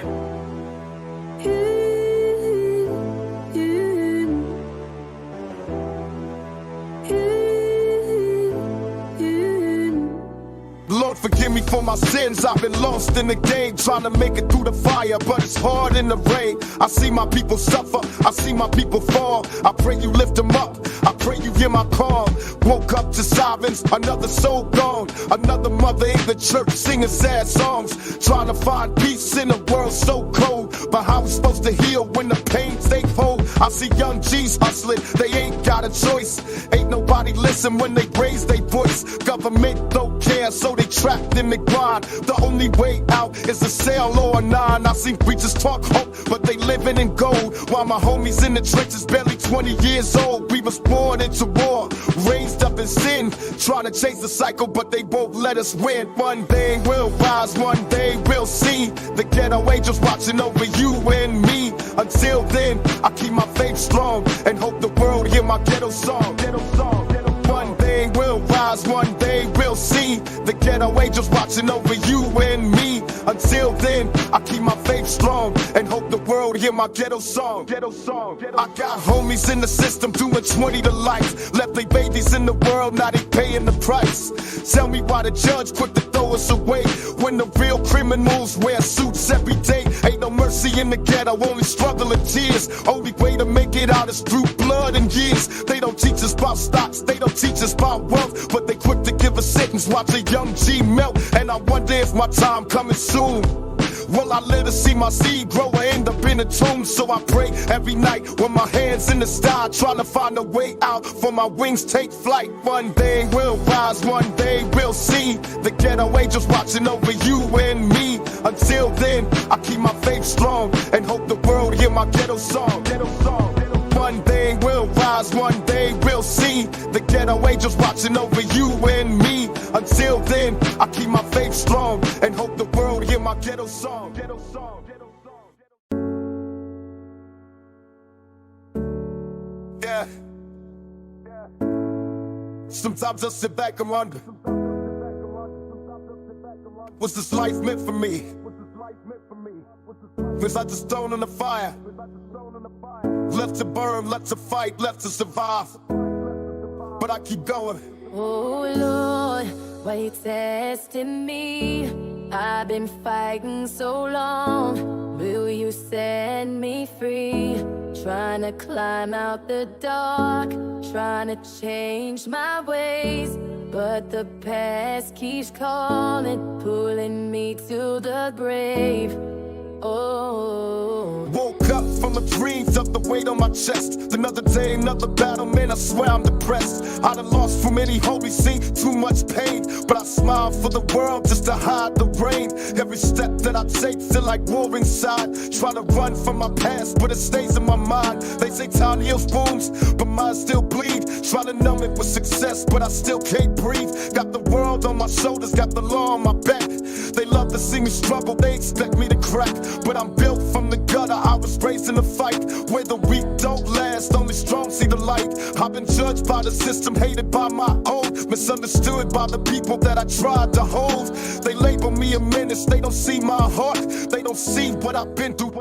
Lord, forgive me for my sins. I've been lost in the game, trying to make it through the fire, but it's hard in the rain. I see my people suffer, I see my people fall. I pray you lift them up, I pray you hear my call. Woke up to sirens, another soul gone. Another mother in the church singing sad songs. Trying to find peace in a world so cold. But how we supposed to heal when the pain takes hold? I see young G's hustling, they ain't got a choice. Ain't nobody listen when they raise their voice. Government don't care, so they trapped in the grind. The only way out is a cell or a 9. I seen preachers talk hope, but they living in gold. While my homies in the trenches barely 20 years old. We was born into war, raised up in sin, trying to chase the cycle, but they won't let us win. One day we'll rise, one day we'll see the ghetto angels watching over you and me. Until then, I keep my faith strong and hope the world hear my ghetto song. One day we'll rise, one day we'll see the ghetto angels watching over you and me. Until then, I keep my faith strong and hope the world hear my ghetto song. I got homies in the system doing 20 to life. Left their babies in the world, now they paying the price. Tell me why the judge quick to throw us away when the real criminals wear suits every day. Ain't no mercy in the ghetto, only struggle and tears. Only way to make it out is through blood and years. They don't teach us about stocks, they don't teach us about wealth, but they quick to give a sentence, watch a young G melt. And I wonder if my time coming soon. Will I live to see my seed grow or end up in a tomb? So I pray every night with my hands in the sky, trying to find a way out for my wings take flight. One day we'll rise, one day we'll see the ghetto angels watching over you and me. Until then, I keep my faith strong and hope the world hear my ghetto song. One day we'll rise, one day we'll see the ghetto angels watching over you and me. Until then, I keep my faith strong and hope the world hear my ghetto song. Yeah. Sometimes I sit back and wonder, was this life meant for me? Was I just thrown in the fire? Left to burn, left to fight, left to survive. But I keep going. Oh Lord, why you testing me? I've been fighting so long. Will you set me free? Trying to climb out the dark, trying to change my ways, but the past keeps calling, pulling me to the grave. Oh. Woke up from a dream, felt the weight on my chest. Another day, another battle, man, I swear I'm depressed. I done lost from many homies, seen too much pain, but I smile for the world just to hide the rain. Every step that I take feel like war inside. Try to run from my past, but it stays in my mind. They say time heals wounds, but mine still bleed. Try to numb it with success, but I still can't breathe. Got the world on my shoulders, got the law on my back. They love to see me struggle, they expect me to crack, but I'm built from the gutter. I was raised in a fight where the weak don't last, only strong see the light. I've been judged by the system, hated by my own, misunderstood by the people that I tried to hold. They label me a menace, they don't see my heart, they don't see what I've been through.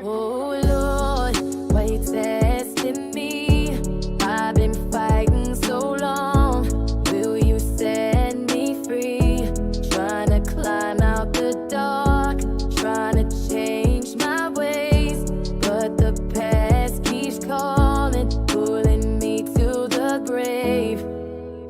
Oh Lord, why you testing me? I've been fighting so long. Will you set me free? Trying to climb out the dark, trying to change my ways, but the past keeps calling, pulling me to the grave.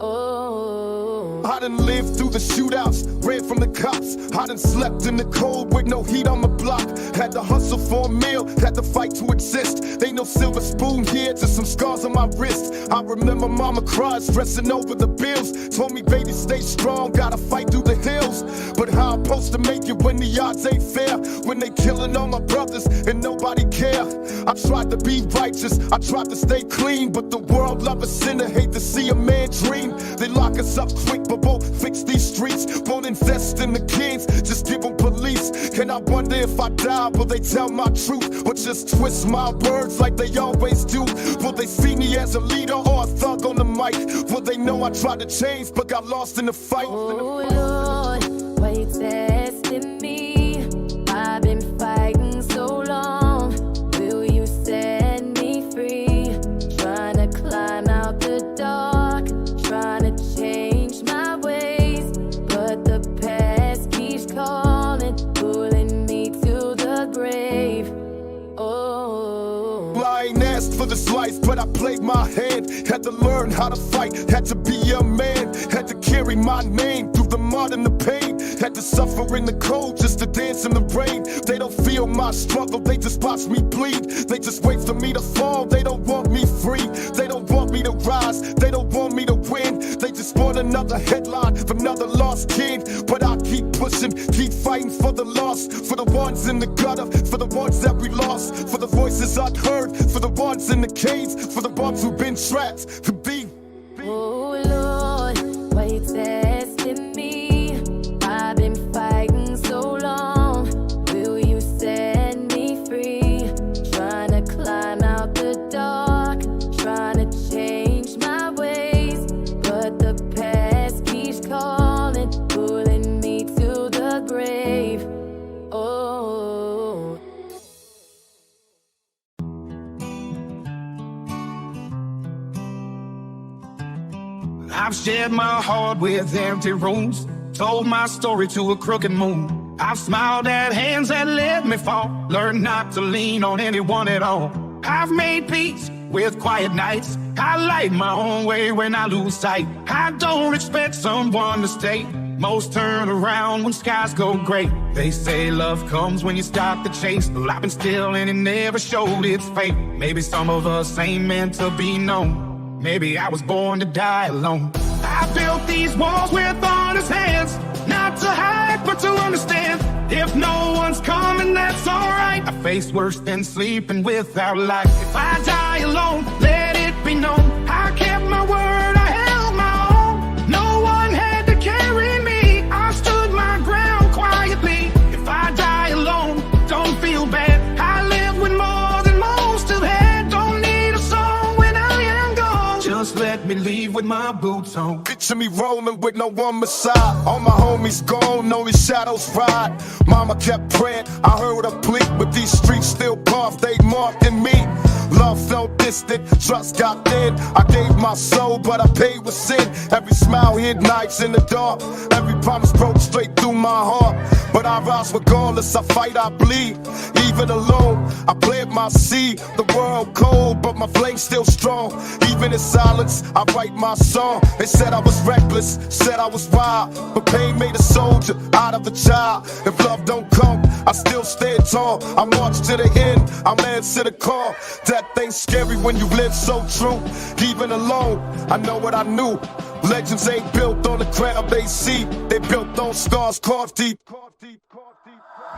Oh. I done lived through the shootouts, ran from the cops. I done slept in the cold with no heat on my block. Had to hustle for a meal, had to fight to exist. Ain't no silver spoon here, just some scars on my wrist. I remember mama cried, stressing over the bills. Told me, baby, stay strong, gotta fight through the hills. But how I'm supposed to make it when the odds ain't fair? When they killing all my brothers and nobody care. I tried to be righteous, I tried to stay clean, but the world love a sinner, hate to see a man dream. They lock us up quick, but won't fix these streets. Won't invest in the kids, just give them police. And I wonder if I die, will they tell my truth? Or just twist my words like they always do? Will they see me as a leader or a thug on the mic? Will they know I tried to change but got lost in the fight? Oh Lord, why you testing me? I've been fighting so long. Will you set me free? Trying to climb out the dark, trying to change my ways, but the past keeps calling, pulling me to the grave. Oh, I ain't asked for this life, but I played my hand. Had to learn how to fight, had to be a man. Had to carry my name through the mud and the pain. Had to suffer in the cold just to dance in the rain. They don't feel my struggle, they just watch me bleed. They just wait for me to fall, they don't want me free. They don't want me to rise, they don't want me to win. They just want another headline from another lost kid. But I keep pushing, keep fighting for the lost. For the ones in the gutter, for the ones that we lost. For the voices unheard, for the ones in the cage. For the ones who've been trapped to be. oh Lord, why you testing me? I've been fighting so long. Will you set me free? Trying to climb out the dark, trying to change my ways, but the past keeps calling, pulling me to the grave. Oh. I've shared my heart with empty rooms, told my story to a crooked moon. I've smiled at hands that let me fall, learned not to lean on anyone at all. I've made peace with quiet nights, I light my own way when I lose sight. I don't expect someone to stay, most turn around when skies go gray. They say love comes when you stop the chase, but I've been still and it never showed its fate. Maybe some of us ain't meant to be known, maybe I was born to die alone. I built these walls with honest hands, not to hide but to understand. If no one's coming, that's alright. I face worse than sleeping without light. If I die alone, let it be known I kept my word, I held my own. No one had to carry me, I stood my ground quietly. If I die alone, don't feel bad, I live with more than most have had. Don't need a song when I am gone, just let me leave with my boots on. Picture me rolling with no one beside. All my homies gone, only shadows ride. Mama kept praying, I heard her plead, but these streets still carved, they marked in me. Love felt distant, trust got thin. I gave my soul, but I paid with sin. Every smile hid nights in the dark, every promise broke straight through my heart. But I rise regardless, I fight, I bleed. Even alone, I plant my seed. The world cold, but my flame still strong. Even in silence, I write my song. They said I was reckless, said I was wild, but pain made a soldier out of a child. If love don't come, I still stand tall. I march to the end, I'm answer the call. Death ain't scary when you live so true. Even alone, I know what I knew. Legends ain't built on the ground they see, they built on scars carved deep.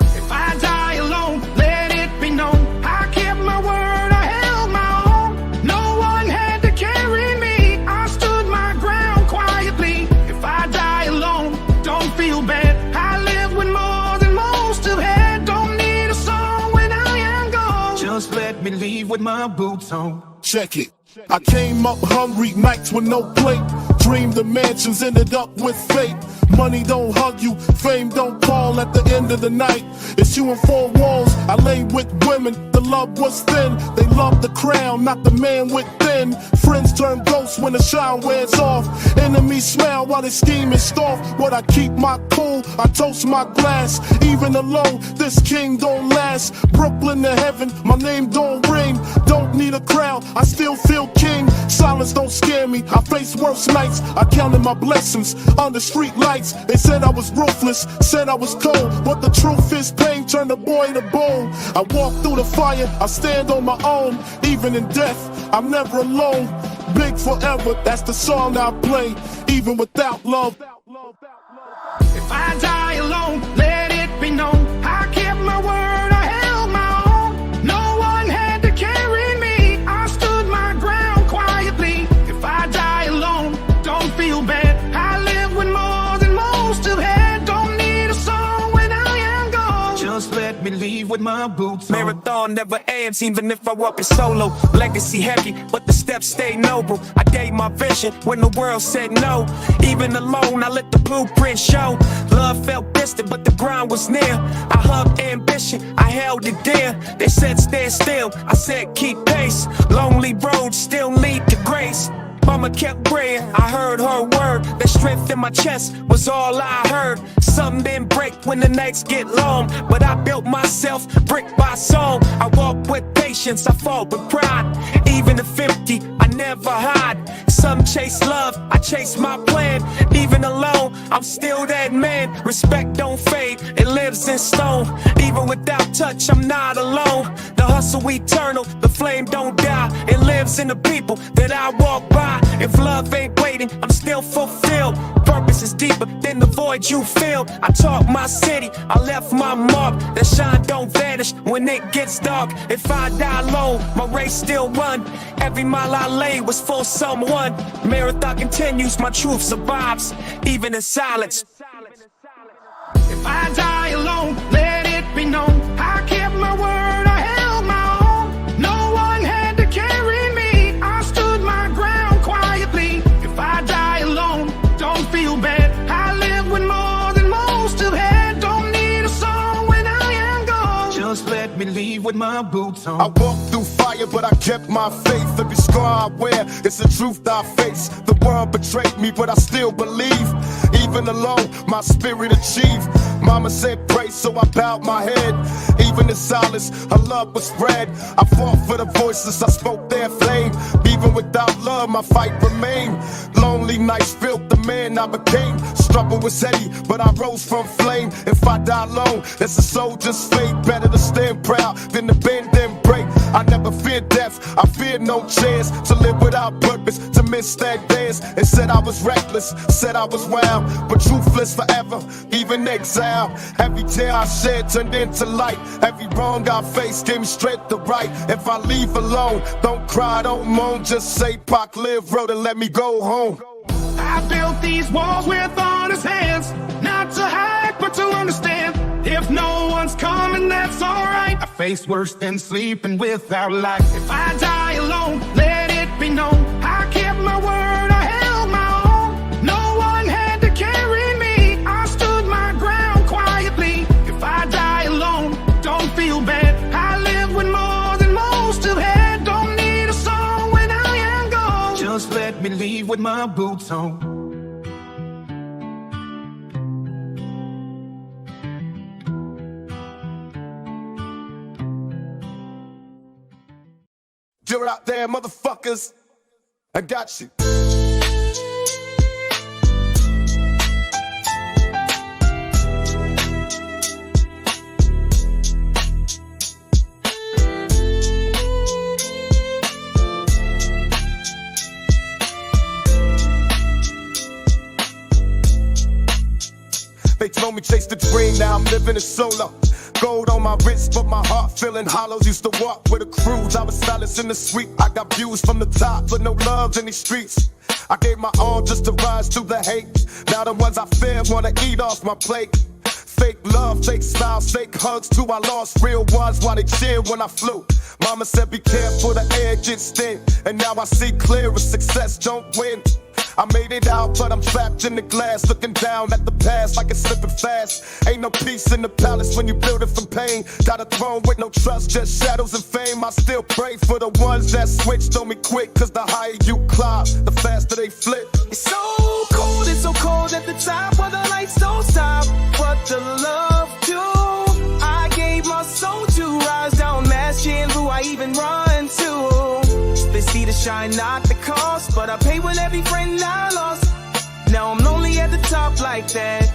If I die alone, let it be known I kept my word, I held my own. No one had to carry me, I stood my ground quietly. If I die alone, don't feel bad, I live with more than most have had. Don't need a song when I am gone, just let me leave with my boots on. Check it. I came up hungry, nights with no plate. Dreamed the mansions, ended up with fate. Money don't hug you, fame don't call at the end of the night. It's you in four walls, I lay with women. The the love was thin. They love the crown, not the man within. Friends turn ghosts when the shine wears off. Enemies smile while they scheme and stalk. But I keep my cool, I toast my glass. Even alone, this king don't last. Brooklyn to heaven, my name don't ring. Don't need a crowd, I still feel king. Silence don't scare me, I face worse nights. I counted my blessings under street lights. They said I was ruthless, said I was cold. But the truth is pain turned a boy to bone. I walk through the fire, I stand on my own. Even in death, I'm never alone. Big forever, that's the song I play. Even without love. If I die alone, let it be known I kept my word, I held my own. No one had to carry me, I stood my ground quietly. If I die alone, don't feel bad, I live with more than most have had. Don't need a song when I am gone, just let me leave with my boots on. Marathon never ends, even if I walk it solo. Legacy heavy, but the steps stay noble. I gave my vision when the world said no. Even alone, I let the blueprint show. Love felt distant, but the grind was near. I hugged ambition, I held it dear. They said stand still, I said keep pace. Lonely roads still lead to grace. Mama kept praying, I heard her word. The strength in my chest was all I heard. Some didn't break when the nights get long, but I built myself brick by song. I walk with patience, I fought with pride. Even if empty, I never hide. Some chase love, I chase my plan. Even alone, I'm still that man. Respect don't fade, it lives in stone. Even without touch, I'm not alone. The hustle eternal, the flame don't die. It lives in the people that I walk by. If love ain't waiting, I'm still fulfilled. Purpose is deeper than the void you feel. I taught my city, I left my mark. That shine don't vanish when it gets dark. If I die alone, my race still run. Every mile I lay was for someone. Marathon continues, my truth survives, even in silence. If I die alone, let it be known I kept my word, I held my own. No one had to carry me, I stood my ground quietly. If I die alone, don't feel bad, I live with more than most have had. Don't need a song when I am gone, just let me leave with my boots on. I walked through fire, but I kept my faith. Every scar I wear, it's the truth I face. The world betrayed me, but I still believe. Even alone, my spirit achieved. Mama said pray, so I bowed my head. Even in silence, her love was spread. I fought for the voices, I spoke their flame. Even without love, my fight remained. Lonely nights built the man I became. Struggle was heavy, but I rose from flame. If I die alone, it's a soldier's fate. Better to stand proud than to bend and break. I never feared death, I feared no chance to live without purpose, to miss that dance. And said I was reckless, said I was wild, but truthless forever, even exile. Every tear I shed turned into light. Every wrong I faced gave me strength to right. If I leave alone, don't cry, don't moan. Just say Pac live, road, and let me go home. I built these walls with honest hands, not to hide, but to understand. If no one's coming, that's alright. I face worse than sleeping without light. If I die alone, let it be known I kept my word, I held my own. No one had to carry me, I stood my ground quietly. If I die alone, don't feel bad, I live with more than most have had. Don't need a song when I am gone, just let me leave with my boots on. You're out there, motherfuckers. I got you. They told me chase the dream, now I'm living it solo. Gold on my wrist, but my heart feeling hollow. Used to walk with a cruise, I was silent in the sweet. I got views from the top, but no love in these streets. I gave my all just to rise to the hate. Now the ones I fear wanna eat off my plate. Fake love, fake smiles, fake hugs too. I lost real ones while they cheered when I flew. Mama said be careful, the air gets thin. And now I see clear, success don't win. I made it out, but I'm trapped in the glass, looking down at the past like it's slipping fast. Ain't no peace in the palace when you build it from pain. Got a throne with no trust, just shadows and fame. I still pray for the ones that switched on me quick, cause the higher you climb, the faster they flip. It's so cold at the top where the lights don't stop. What the love do? I gave my soul to rise down, matching who I even run to. They see the shine, not the cost, but I pay with every friend I lost. Now I'm lonely at the top like that.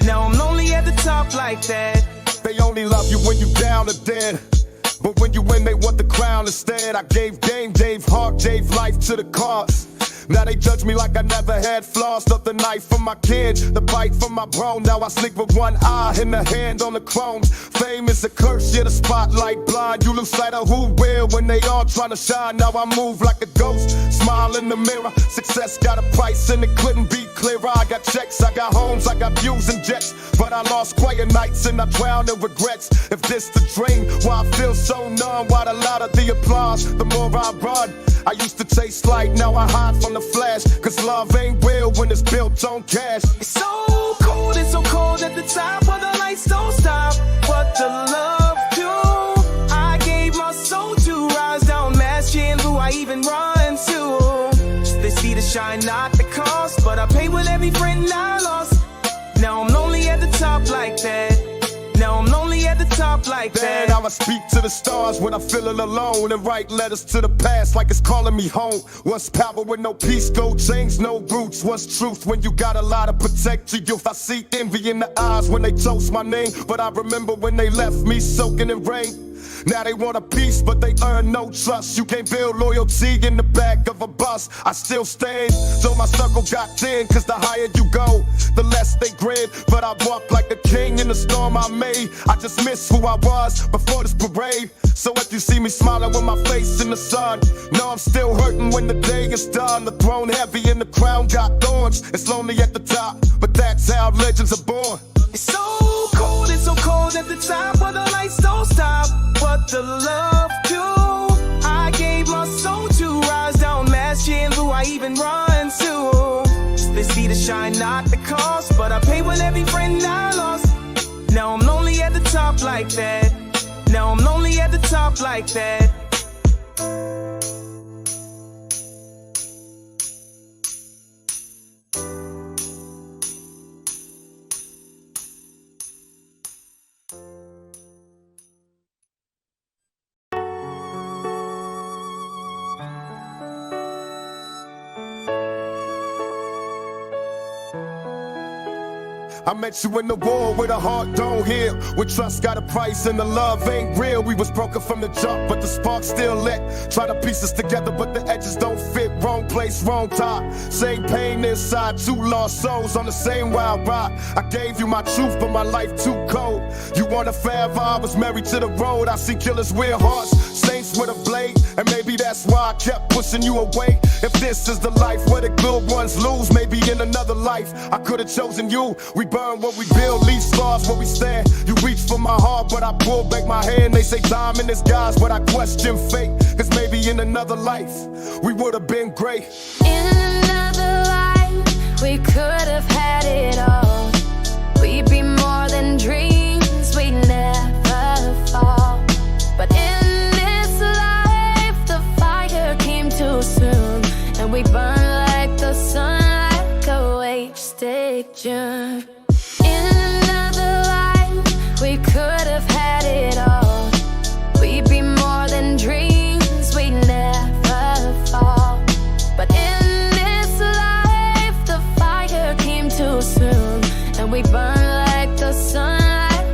Now I'm lonely at the top like that. They only love you when you down or dead, but when you win they want the crown instead. I gave game, gave heart, gave life to the cause. Now they judge me like I never had flaws. Up the knife from my kid, the bite from my bro. Now I sleep with one eye and the hand on the chrome. Fame is a curse, yeah, the spotlight blind. You lose sight of who will when they all trying to shine. Now I move like a ghost, smile in the mirror. Success got a price and it couldn't be clearer. I got checks, I got homes, I got views and jets, but I lost quiet nights and I drowned in regrets. If this the dream, why I feel so numb? Why the louder the applause, the more I run. I used to taste light, now I hide from the flash, cause love ain't real when it's built on cash. It's so cold at the top where the lights don't stop. What the love do? I gave my soul to rise down, matching who I even run to. They see the shine, not the cost, but I pay with every friend I lost. Now I'm lonely at the top like that. Now I'm lonely at the top like that. Now I speak to the stars when I'm feeling alone and write letters to the past like it's calling me home. What's power with no peace, gold chains, no roots? What's truth when you got a lot to protect your youth? I see envy in the eyes when they toast my name, but I remember when they left me soaking in rain. Now they want a piece, but they earn no trust. You can't build loyalty in the back of a bus. I still stand, though my circle got thin, cause the higher you go, the less they grin. But I walk like a king in the storm I made. I just miss who I was before this parade. So if you see me smiling with my face in the sun, know I'm still hurting when the day is done. The throne heavy and the crown got thorns. It's lonely at the top, but that's how legends are born. It's so cold at the top where the lights don't stop. What the love do? I gave my soul to rise down, matching who I even run to. They see the shine, not the cost, but I pay with every friend I lost. Now I'm lonely at the top like that. Now I'm lonely at the top like that. I met you in the war with a heart don't heal, with trust got a price and the love ain't real. We was broken from the jump, but the spark still lit. Try to piece us together, but the edges don't fit. Wrong place, wrong time. Same pain inside, two lost souls on the same wild ride. I gave you my truth, but my life too cold. You want a forever, I was married to the road. I see killers with hearts, saints with a blade, and maybe that's why I kept pushing you away. If this is the life where the good ones lose, maybe in another life I could have chosen you. We burn what we build, leave scars where we stand. You reach for my heart, but I pull back my hand. They say time in disguise, but I question fate, cause maybe in another life we would have been great. In another life we could have had it all. We'd be more than dreams, we'd never fall. But in this life the fire came too soon, and we burn like the sun, like a wasted gem. In another life we could have had it all. We'd be more than dreams, we'd never fall. But in this life the fire came too soon, and we burn like the sun,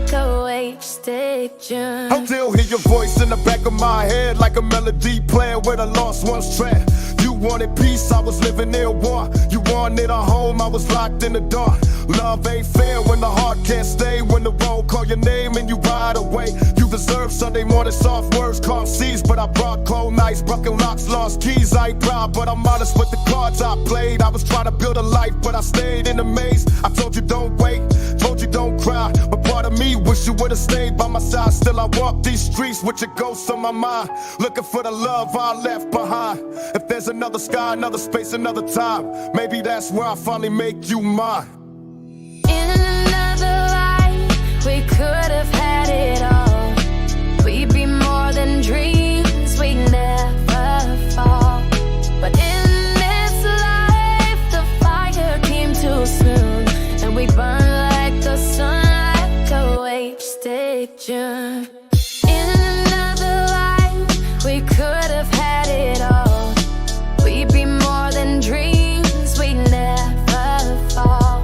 like a wasted gem. I'll still hear your voice in the back of my head, like a melody playing with a lost one's track. You wanted peace, I was living in war. You wanted a home, I was locked in the dark. Love ain't fair when the heart can't stay, when the road call your name and you ride away. You deserve Sunday morning soft words, calm seas, but I brought cold nights, broken locks, lost keys. I ain't proud, but I'm honest with the cards I played. I was trying to build a life, but I stayed in the maze. I told you don't wait, told you don't cry. But part of me wish you would've stayed by my side. Still I walk these streets with your ghost on my mind, looking for the love I left behind. If there's another sky, another space, another time, maybe that's where I finally make you mine. In another life, we could have had it all. We'd be more than dreams, we'd never fall. But in this life, the fire came too soon, and we burned like the sun, like a wasted June. In another life, we could have had it all. We'd be more than dreams, we'd never fall.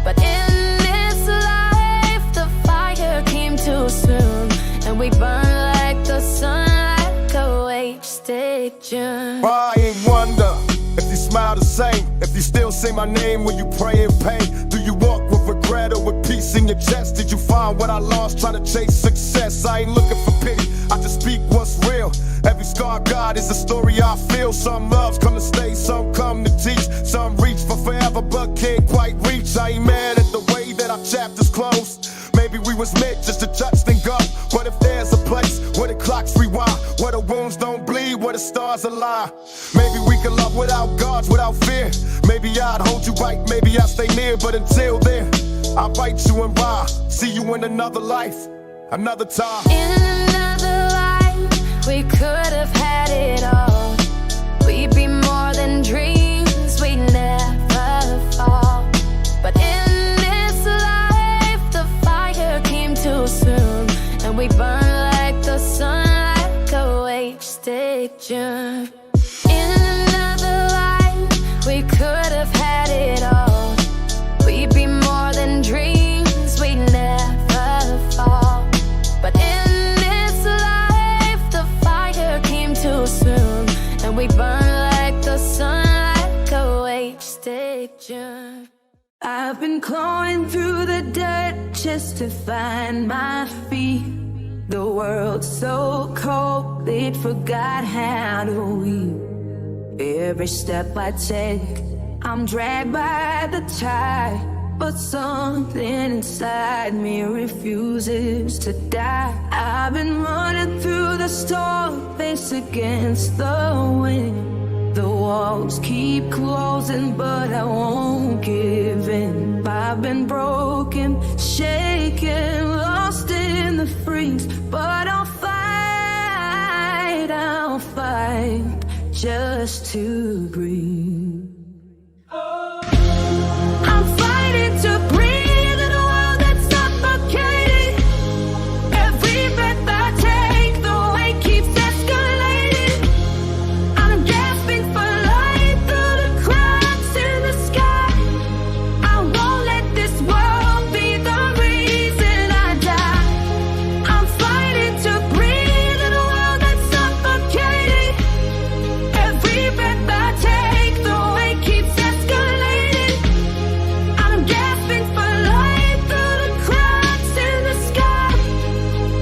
But in this life, the fire came too soon, and we burned like the sun, like a wasted June. I ain't wonder if you smile the same, if you still say my name when you pray in pain. Do you walk with regret or with peace in your chest? Did you find what I lost trying to chase success? I ain't looking for pity, I just speak what's real. Every scar God is a story I feel. Some loves come to stay, some come to teach. Some reach for forever but can't quite reach. I ain't mad at the way that our chapters closed. Maybe we was meant just to touch then go. What if there's a place where the clocks rewind, where the wounds don't bleed, where the stars align? Maybe we can love without guards, without fear. Maybe I'd hold you right, maybe I'd stay near. But until then, I'll write you and rhyme. See you in another life, another time. In another life, we could have had it all. We'd be more than dreams, we'd never fall. But in this life, the fire came too soon, and we burned like the sun, like a wasted June. In another life, we could have had it all. We'd be more than dreams, we'd never fall. But in this life, the fire came too soon, and we burned like the sun, like a wasted June. I've been clawing through the dirt just to find my feet. The world's so cold, it forgot how to weep. Every step I take, I'm dragged by the tide, but something inside me refuses to die. I've been running through the storm, face against the wind. The walls keep closing, but I won't give in. I've been broken, shaken, lost in the freeze, but I'll fight just to breathe. I'm fighting to breathe in a world that's suffocating. Every breath I take, the weight keeps escalating. I'm gasping for light through the cracks in the sky. I won't let this world be the reason I die. I'm fighting to breathe in a world that's suffocating. Every breath I take, the weight keeps escalating. I'm gasping for light through the cracks in the sky.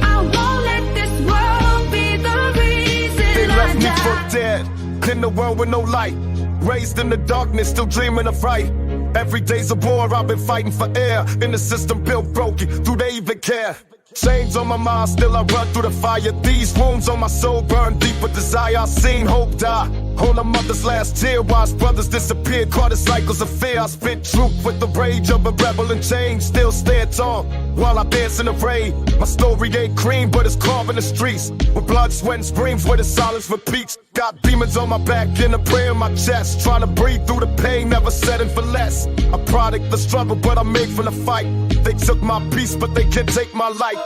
I won't let this world be the reason They I left me die. for dead, in the world with no light. Raised in the darkness, still dreaming of right. Every day's a war, I've been fighting for air. In the system built broken, do they even care? Chains on my mind, still I run through the fire. These wounds on my soul burn deep with desire. I've seen hope die on a mother's last tear. Watched brothers disappear, caught in cycles of fear. I spit truth with the rage of a rebel in chains. Still stand tall while I dance in the rain. My story ain't cream, but it's carved in the streets. With blood, sweat, and screams, where the silence repeats. Got demons on my back and a prayer in my chest. Trying to breathe through the pain, never settling for less. A product of struggle, but I'm made from the fight. They took my peace, but they can't take my life.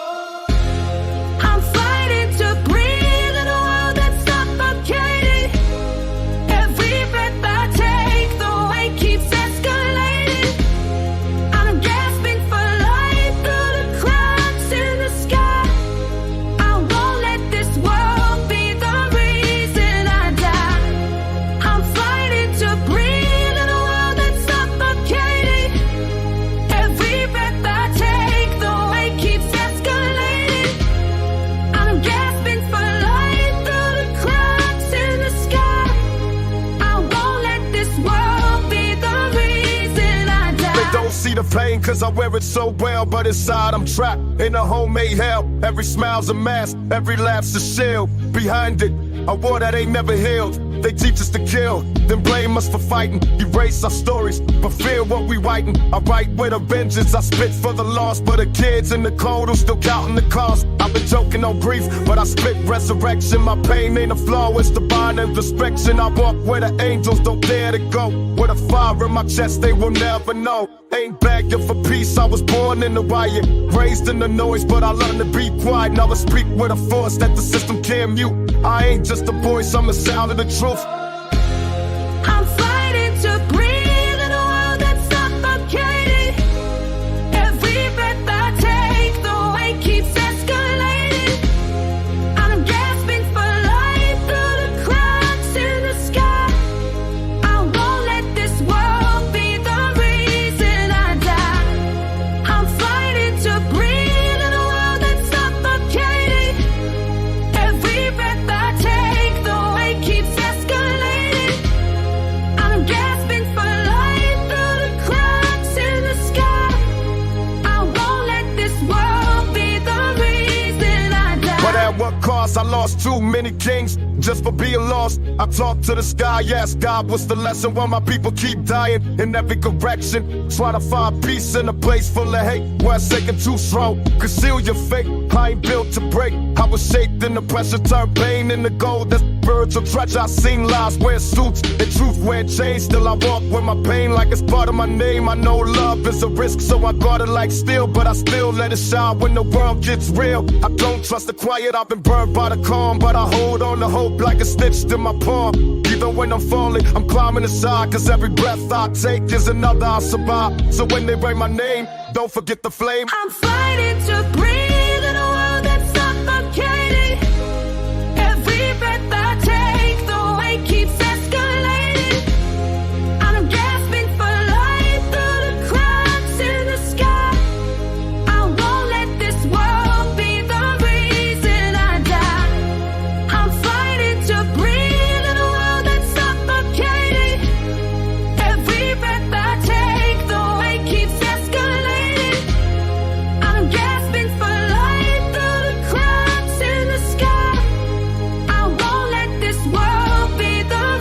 I'm fighting to breathe in a world that's suffocating. Every breath I take, the weight keeps escalating. I'm gasping for light through the cracks in the sky. I won't let this world be the reason I die. I'm fighting to breathe in a world that's suffocating. Every breath I take, the weight keeps escalating. cause I wear it so well, but inside I'm trapped in a homemade hell. Every smile's a mask, every laugh's a shield. Behind it, a war that ain't never healed. They teach us to kill, then blame us for fighting. Erase our stories, but fear what we writing. I write with a vengeance, I spit for the lost. For the kids in the cold who still counting the cost. I've been joking on grief, but I spit resurrection. My pain ain't a flaw, it's divine introspection. I walk where the angels don't dare to go. With a fire in my chest, they will never know. Ain't begging for peace, I was born in the riot. Raised in the noise, but I learned to be quiet. Now I speak with a force that the system can't mute. I ain't just a voice, I'm the sound of the truth. I'm fighting to breathe in a world that's suffocating. Every breath I take, the weight keeps escalating. I'm gasping for life through the cracks in the sky. I won't let this world be the reason I die. I'm fighting to breathe in a world that's suffocating. Every breath I take, the weight keeps escalating. I'm gasping for life through the cracks in the sky. I won't let this world be the reason I die. But at what cost? I lost too many kings just for being lost. I talk to the sky, yes, God, what's the lesson? Why my people keep dying in every direction? Try to find peace in a place full of hate, where it's taking too strong. Conceal your fate, I ain't built to break. I was shaped in the pressure, turned pain into gold. That's spiritual treasure. I seen lies wear suits and truth wear chains. Still I walk with my pain like it's part of my name. I know love is a risk, so I guard it like steel. But I still let it shine when the world gets real. I don't trust the quiet, I've been burned by the calm. But I hold on to hope like a stitched in my palm. Even when I'm falling, I'm climbing aside. Cause every breath I take is another I survive. So when they write my name, don't forget the flame. I'm fighting to breathe